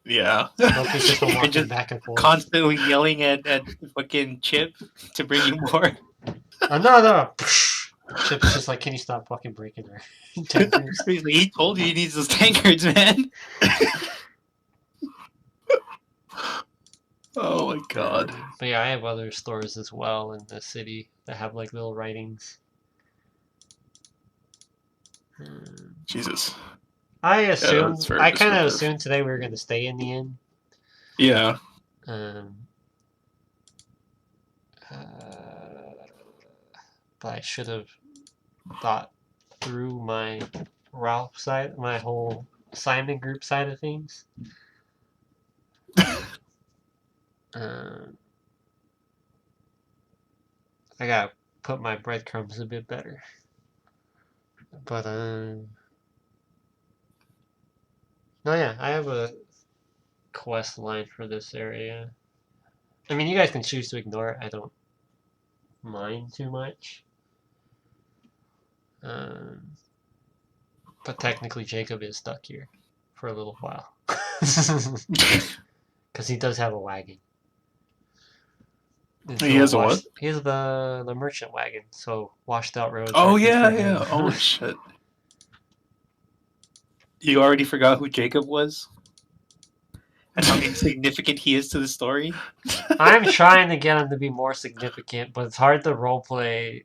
Yeah. Smokey's just been You're walking just back and forth. constantly yelling at fucking Chip to bring you more. Another! Chip's just like, can you stop fucking breaking her tankards? He told you he needs those tankards, man. Oh my god. But yeah, I have other stores as well in the city that have like little writings. Jesus. I assumed, that's very I kind of descriptive. assumed today we were going to stay in the inn. Yeah. But I should have thought through my Ralph side, my whole Simon group side of things. I gotta put my breadcrumbs a bit better. But no, yeah, I have a quest line for this area. I mean, you guys can choose to ignore it. I don't mind too much. But technically, Jacob is stuck here for a little while. Because he does have a wagon. And He has a what? He has the merchant wagon, so washed out roads. Oh are good yeah, for him. yeah. Oh shit. You already forgot who Jacob was and how insignificant he is to the story. I'm trying to get him to be more significant, but it's hard to roleplay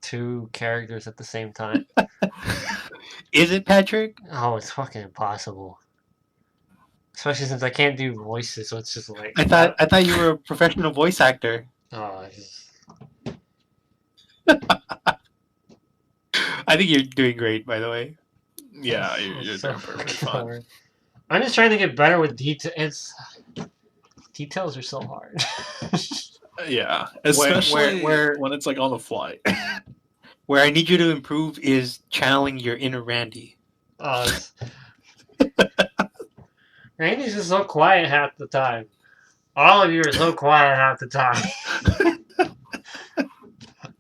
two characters at the same time. Is it Patrick? Oh, it's fucking impossible. Especially since I can't do voices, so it's just like I thought you were a professional voice actor. oh, it's just, I think you're doing great, by the way. Yeah, you're it's so doing perfectly fucking fine. hard. I'm just trying to get better with details. Details are so hard. Yeah, especially where- when it's like on the fly. Where I need you to improve is channeling your inner Randy. it's- Randy's just so quiet half the time. All of you are so quiet half the time.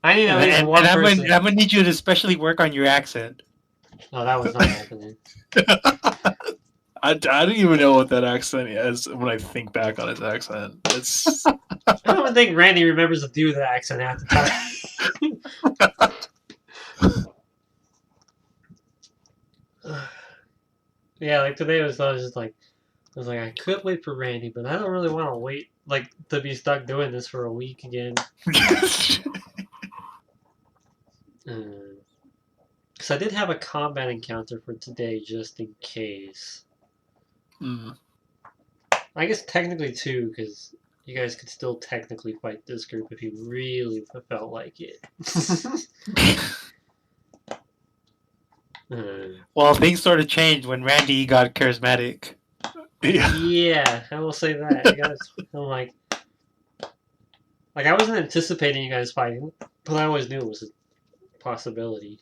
I need at least one person. I'm gonna need you to especially work on your accent. No, that was not happening. I didn't even know what that accent is when I think back on his accent. It's I don't even think Randy remembers to do the accent half the time. Yeah, like today I was just like, I was like, I could wait for Randy, but I don't really want to wait like to be stuck doing this for a week again. Because I did have a combat encounter for today just in case. Mm. I guess technically two, because you guys could still technically fight this group if you really felt like it. Well, things sort of changed when Randy got charismatic. Yeah. Yeah, I will say that. You guys, I'm like I wasn't anticipating you guys fighting, but I always knew it was a possibility.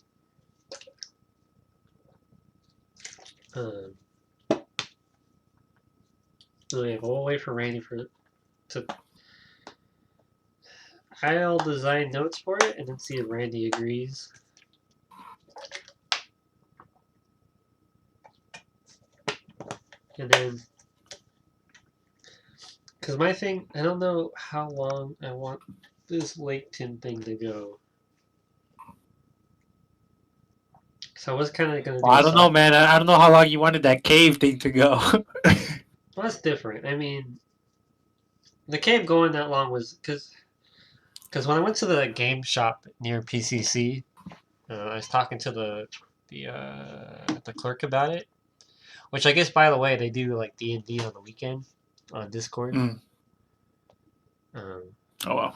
So yeah, we'll wait for Randy to. I'll design notes for it and then see if Randy agrees. And then, because my thing, I don't know how long I want this Lake Tin thing to go. So I was kind of gonna. Well, I don't know, man. I don't know how long you wanted that cave thing to go. Well, that's different. I mean, the cave going that long was because when I went to the game shop near PCC, I was talking to the clerk about it. Which I guess, by the way, they do like D&D on the weekend on Discord. Mm. Um, Oh wow.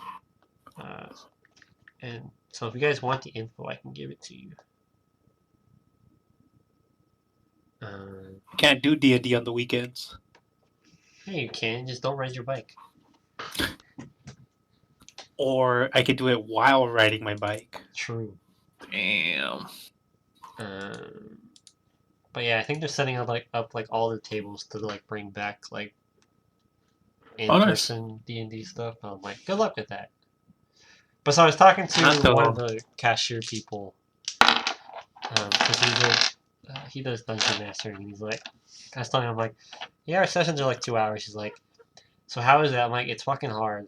and so if you guys want the info, I can give it to you. Can't do D&D on the weekends. Yeah, you can. Just don't ride your bike. Or I could do it while riding my bike. True. Damn. But yeah, I think they're setting up like all the tables to like bring back like in-person D&D stuff. I'm like, good luck with that. But so I was talking to one of the cashier people, because he does Dungeon Master, and he's like, I was telling him, I'm like, yeah, our sessions are like 2 hours. He's like, so how is that? I'm like, it's fucking hard.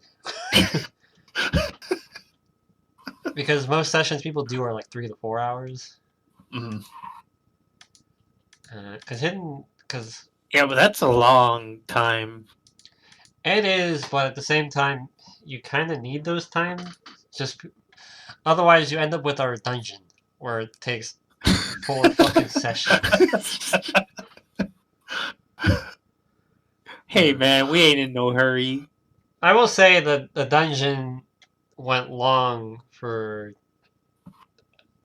Because most sessions people do are like 3 to 4 hours. Mm-hmm. Because Yeah, but that's a long time. it is, but at the same time, you kind of need those times. Just otherwise, you end up with our dungeon where it takes 4 fucking sessions. Hey, man, we ain't in no hurry. I will say that the dungeon went long for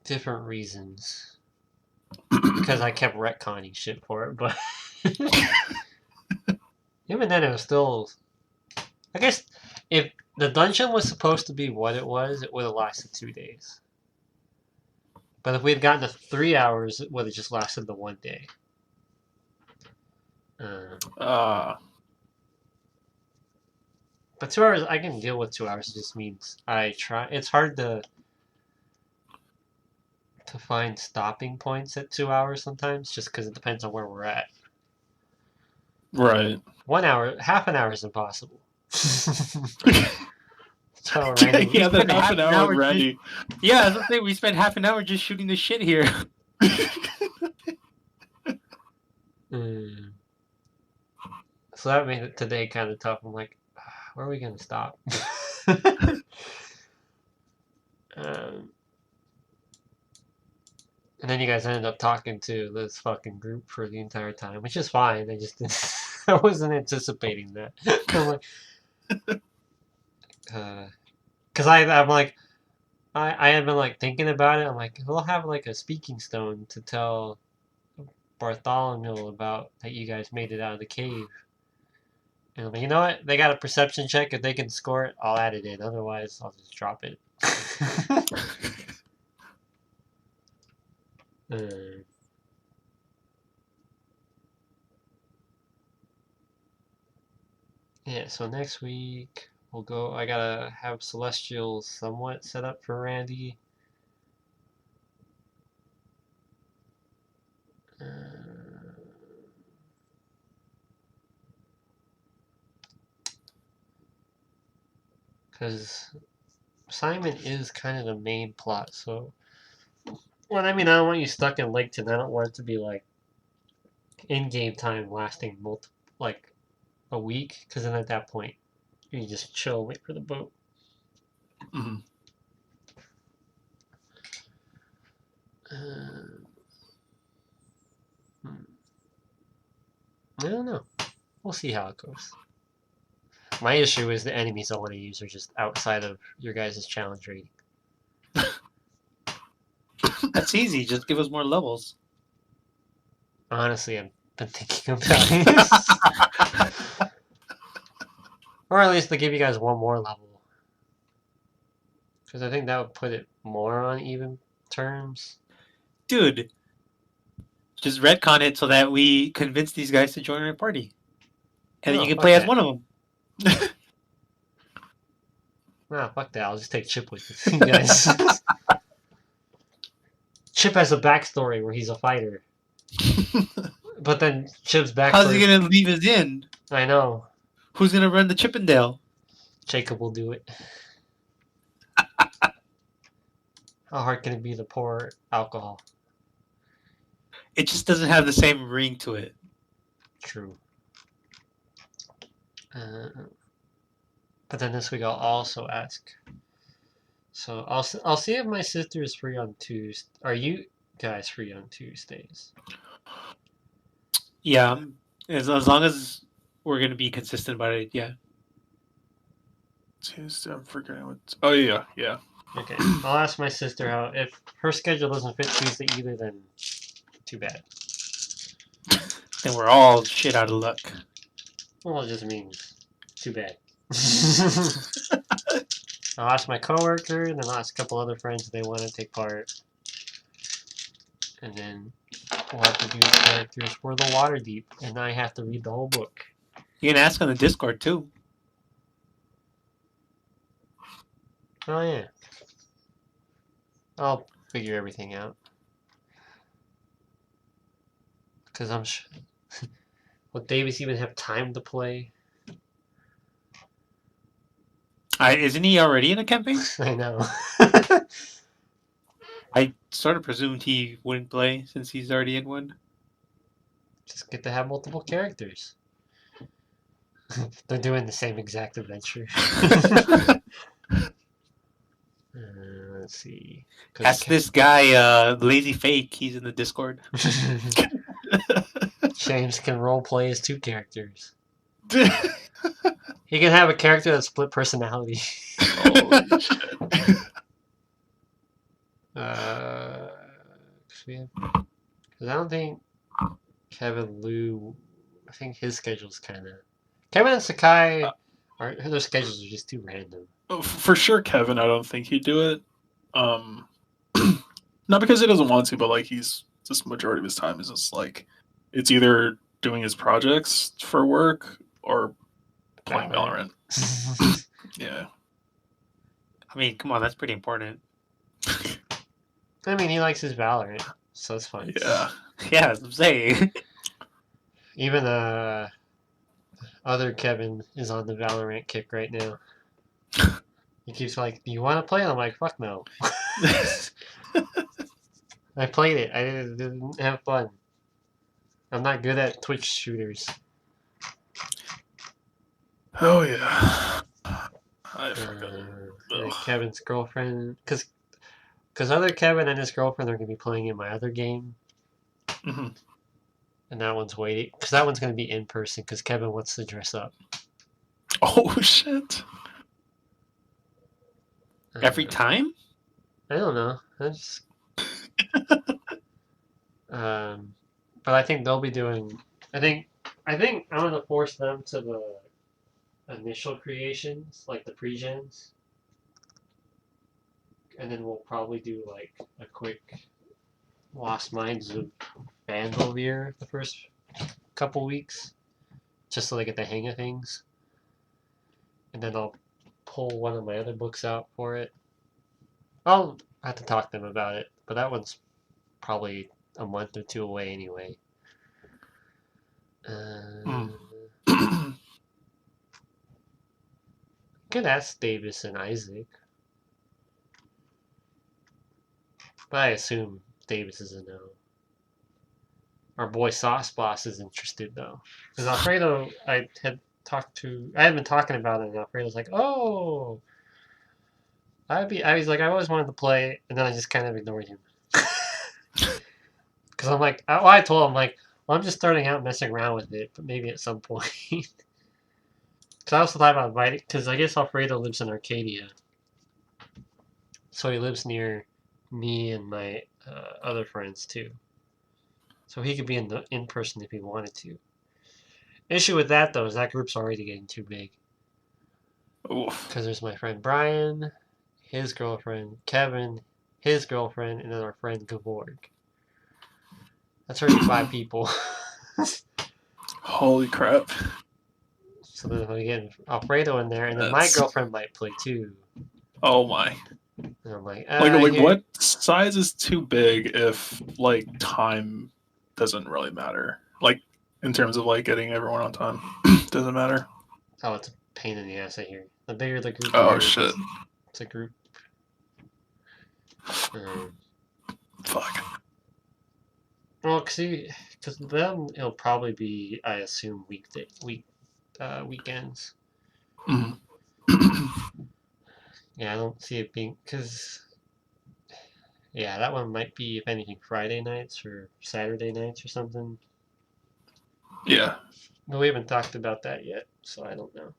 different reasons. Because I kept retconning shit for it, but even then it was still. I guess if the dungeon was supposed to be what it would have lasted 2 days. But if we had gotten to 3 hours, it would have just lasted the 1 day. But 2 hours, I can deal with 2 hours. It just means I try. It's hard to find stopping points at 2 hours sometimes, just because it depends on where we're at. Right. 1 hour, half an hour is impossible. So Yeah, Randy, yeah, that spent half half an an hour hour with Randy. Yeah, as I say, we spent half an hour just shooting the shit here. Mm. So that made it today kind of tough. I'm like, where are we gonna stop? um, and then you guys ended up talking to this fucking group for the entire time, which is fine. I just didn't, I wasn't anticipating that. I'm like, because I'm like, I had been like thinking about it. I'm like, we'll have like a speaking stone to tell Bartholomew about that you guys made it out of the cave. And I'm like, you know what? They got a perception check. If they can score it, I'll add it in. Otherwise, I'll just drop it. Uh, yeah, so next week we'll go. I gotta have Celestials somewhat set up for Randy. Because Simon is kind of the main plot, so. Well, I mean, I don't want you stuck in Laketon. I don't want it to be like in-game time lasting like a week, because then at that point you just chill, wait for the boat. Mhm. I don't know. We'll see how it goes. My issue is the enemies I want to use are just outside of your guys' challenge rating. That's easy. Just give us more levels. Honestly, I've been thinking about it. Or at least to give you guys one more level. Because I think that would put it more on even terms. Dude, just retcon it so that we convince these guys to join our party. And then No, you can fuck play as that. one of them. Nah, fuck that. I'll just take Chip with you guys. Chip has a backstory where he's a fighter. But then Chip's backstory... How's he going to leave us in? I know. Who's going to run the Chippendale? Jacob will do it. How hard can it be to pour alcohol? It just doesn't have the same ring to it. True. But then this week I'll also ask. So I'll see if my sister is free on Tuesday. Are you guys free on Tuesdays? Yeah, as long as we're going to be consistent about it, yeah. Tuesday, I'm forgetting what. Oh yeah, yeah. Okay. I'll ask my sister how. If her schedule doesn't fit Tuesday either, then too bad. Then we're all shit out of luck. Well, it just means too bad. I'll ask my coworker, and then I'll ask a couple other friends if they want to take part. And then we'll have to do characters for the Waterdeep, and I have to read the whole book. You can ask on the Discord, too. Oh, yeah. I'll figure everything out. Because I'm sure... Will Davis even have time to play? Isn't he already in a campaign? I know. I sort of presumed he wouldn't play since he's already in one. Just get to have multiple characters. They're doing the same exact adventure. Let's see. Ask this guy, Lazy Fake. He's in the Discord. James can roleplay as two characters. He can have a character that's split personality. Holy shit. Because I don't think Kevin Liu. I think his schedule's kind of. Kevin and Sakai, their schedules are just too random. For sure, Kevin. I don't think he'd do it. Not because he doesn't want to, but like he's just majority of his time is just like it's either doing his projects for work or playing Valorant. Yeah. I mean, come on, that's pretty important. I mean, he likes his Valorant, so it's fine. Yeah. Yeah, that's what I'm saying. Even other Kevin is on the Valorant kick right now. He keeps like, "Do you want to play?" And I'm like, "Fuck no." I played it. I didn't have fun. I'm not good at Twitch shooters. Oh yeah. I forgot. And Kevin's girlfriend, because other Kevin and his girlfriend are gonna be playing in my other game, Mhm. and that one's waiting because that one's gonna be in person because Kevin wants to dress up. Oh shit. Every Uh, time? I don't know. That's but I think they'll be doing. I think I'm gonna force them to the initial creations, like the pre-gens, and then we'll probably do like a quick Lost Minds of Vandalvere the first couple weeks, just so they get the hang of things, and then I'll pull one of my other books out for it. I'll have to talk to them about it, but that one's probably a month or two away anyway. Could ask Davis and Isaac, but I assume Davis is a no. Our boy Sauce Boss is interested though, because Alfredo, I had been talking about it, and Alfredo's like, "Oh, I was like, I always wanted to play," and then I just kind of ignored him. Because I'm like, I told him like, well, I'm just starting out messing around with it, but maybe at some point. Because I also thought about inviting, because I guess Alfredo lives in Arcadia, so he lives near me and my other friends too. So he could be in person if he wanted to. Issue with that though is that group's already getting too big. Oof. Because there's my friend Brian, his girlfriend Kevin, his girlfriend, and then our friend Gavorg. That's already 5 people. Holy crap. So then we get Alfredo in there, and then my girlfriend might play too. Oh my. And I'm like, Like here- what size is too big if like time doesn't really matter? Like in terms of like getting everyone on time. Doesn't matter. Oh, it's a pain in the ass I hear. The bigger the group, Oh the shit. it's a group. Fuck. Well, because then it'll probably be, I assume, weekends. Mhm. Yeah, I don't see it being because. Yeah, that one might be, if anything, Friday nights or Saturday nights or something. Yeah. But we haven't talked about that yet, so I don't know.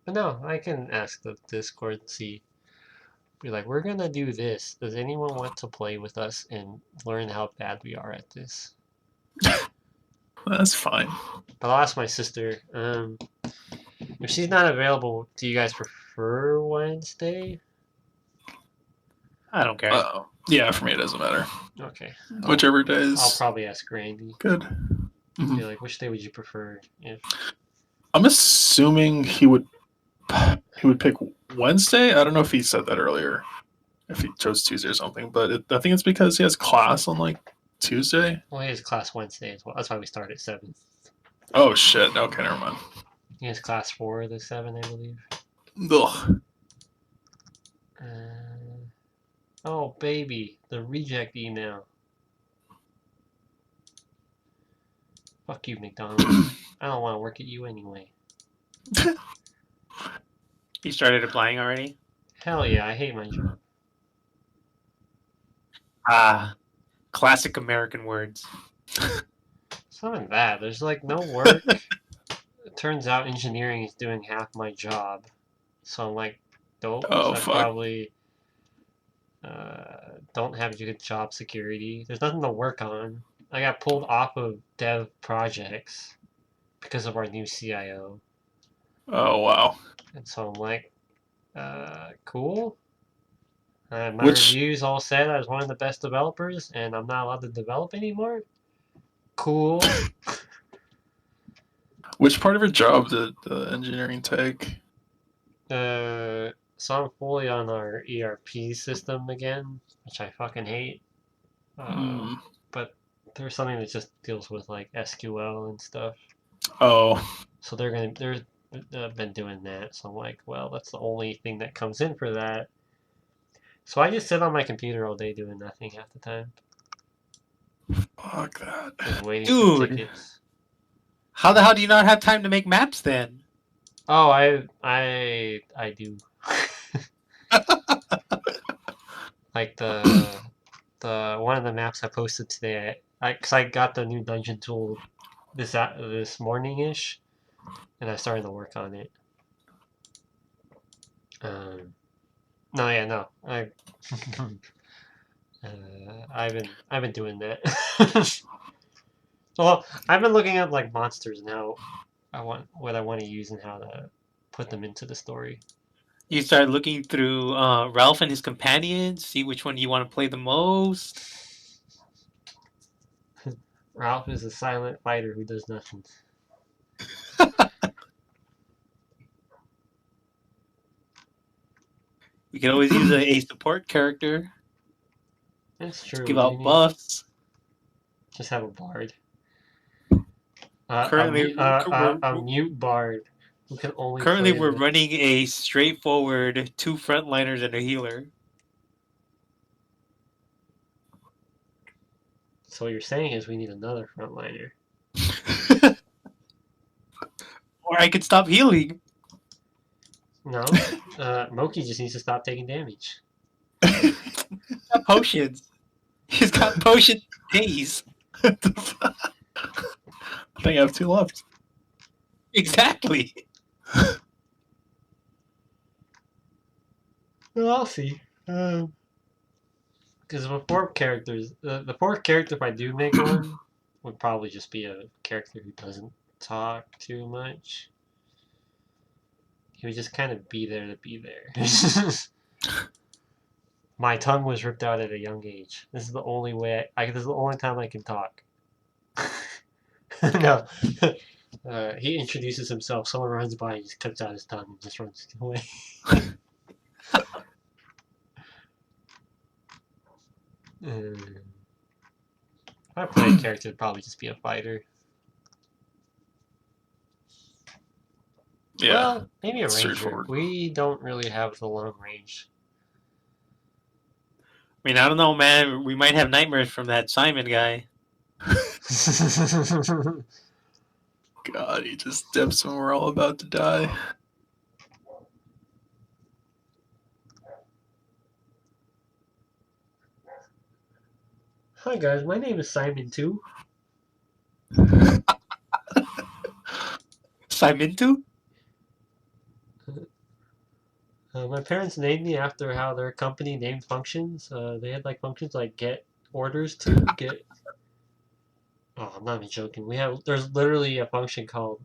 But no, I can ask the Discord and see. Be like, we're gonna do this. Does anyone want to play with us and learn how bad we are at this? That's fine. But I'll ask my sister. If she's not available, do you guys prefer Wednesday? I don't care. Yeah, for me it doesn't matter. Okay. Whichever day is I'll probably ask Randy. good. Mhm. Be like, which day would you prefer? If I'm assuming he would pick Wednesday. I don't know if he said that earlier, if he chose Tuesday or something, but I think it's because he has class on like Tuesday. well, he has class Wednesday as well. That's why we start at 7. Oh shit. Okay, never mind. He has class 4 to 7, I believe. Ugh. Oh, baby, the reject email. Fuck you, McDonald's. I don't want to work at you anyway. You started applying already? Hell yeah, I hate my job. Ah, classic American words. It's not even that. There's like no work. It turns out engineering is doing half my job. So I'm like, dope. Oh, So I fuck. probably don't have good job security. There's nothing to work on. I got pulled off of dev projects because of our new CIO. Oh wow. And so I'm like, cool. My Which- reviews all said I was one of the best developers, and I'm not allowed to develop anymore. Cool. Which part of your job did the engineering take? So I'm fully on our ERP system again, which I fucking hate. Hmm. But there's something that just deals with like SQL and stuff. Oh, So they're been doing that. So I'm like, well, that's the only thing that comes in for that. So I just sit on my computer all day doing nothing half the time, fuck that. just waiting Dude. for tickets. How the hell do you not have time to make maps then? Oh, I do. Like the one of the maps I posted today, cause I got the new dungeon tool this morning ish, and I started to work on it. No, yeah, no, I've been doing that. Well, I've been looking at like monsters and how what I want to use and how to put them into the story. You start looking through Ralph and his companions, see which one you want to play the most. Ralph is a silent fighter who does nothing. We can always use a support character That's to true. give We out need- buffs. Just have a bard. Currently, a mute bard who can only. Currently, play we're the- running a straightforward 2 frontliners and a healer. So what you're saying is we need another frontliner. Or I could stop healing. No, Moki just needs to stop taking damage. He's got potions. He's got potion days. I think I have 2 left. Exactly. Well, I'll see. Because the fourth characters, the fourth character, if I do make one, would probably just be a character who doesn't talk too much. He would just kind of be there to be there. My tongue was ripped out at a young age. This is the only way. This is the only time I can talk. No. He introduces himself. Someone runs by and just cuts out his tongue and just runs away. If I play a character, it'd probably just be a fighter. Yeah. Well, maybe a ranger. Straightforward. We don't really have the long range. I mean, I don't know, man. We might have nightmares from that Simon guy. God, he just dips when we're all about to die. Hi guys, my name is Simon too. Simon too? My parents named me after how their company named functions. They had like functions like get orders to get. Oh, I'm not even joking. There's literally a function called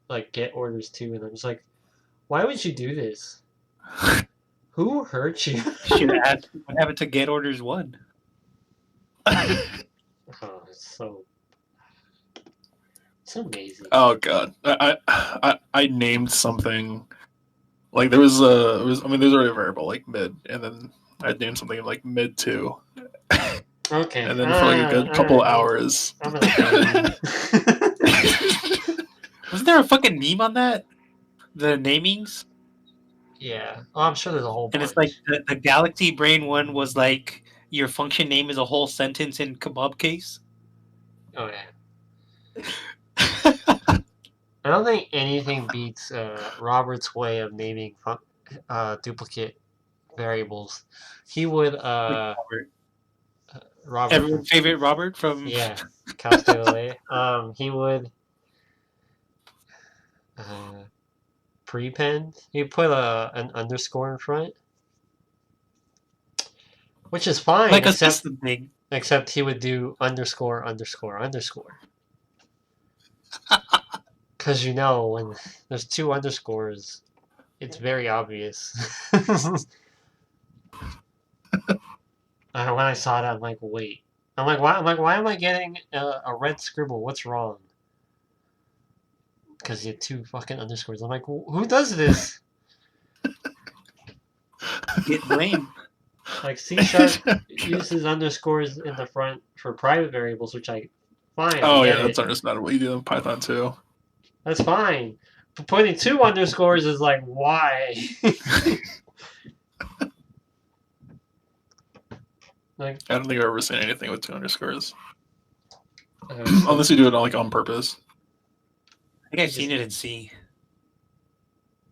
like get orders to, and I'm just like, why would you do this? Who hurt you? Should ask what happened to Get Orders 1. Oh, it's amazing. Oh God, I named something like there's already a variable like mid, and then I named something like mid 2, Okay. and then for like a good couple hours. I'm gonna Wasn't there a fucking meme on that? The namings? Yeah. Oh, I'm sure there's a whole And bunch. it's like the Galaxy Brain one was like your function name is a whole sentence in kebab case. Oh yeah. I don't think anything beats Robert's way of naming duplicate variables. He would Robert Everyone's favorite Robert from yeah, Castellet. He would prepend. He put an underscore in front, which is fine. like a except system thing. except he would do underscore underscore underscore. Because when there's 2 underscores, it's very obvious. When I saw it, I'm like, wait. I'm like, why am I getting a red scribble? What's wrong? Because you have 2 fucking underscores. I'm like, who does this? Get blamed. Like C Sharp uses underscores in the front for private variables, which I fine. Oh I yeah, get that's it. understandable. You do in Python too. That's fine. But putting 2 underscores is like why? Like I don't think I've ever seen anything with 2 underscores, so unless you do it like on purpose. I think I've seen it in C,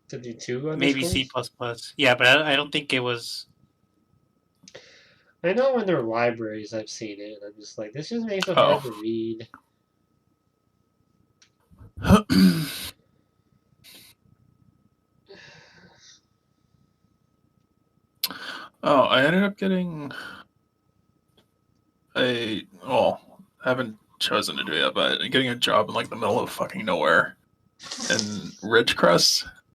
to do 2 maybe underscores. C++. Yeah, but I don't think it was. I know when there are libraries, I've seen it. And I'm just like, this just makes it Oh. hard to read. Oh, I ended up getting I haven't chosen to do it yet, but getting a job in like the middle of fucking nowhere in Ridgecrest.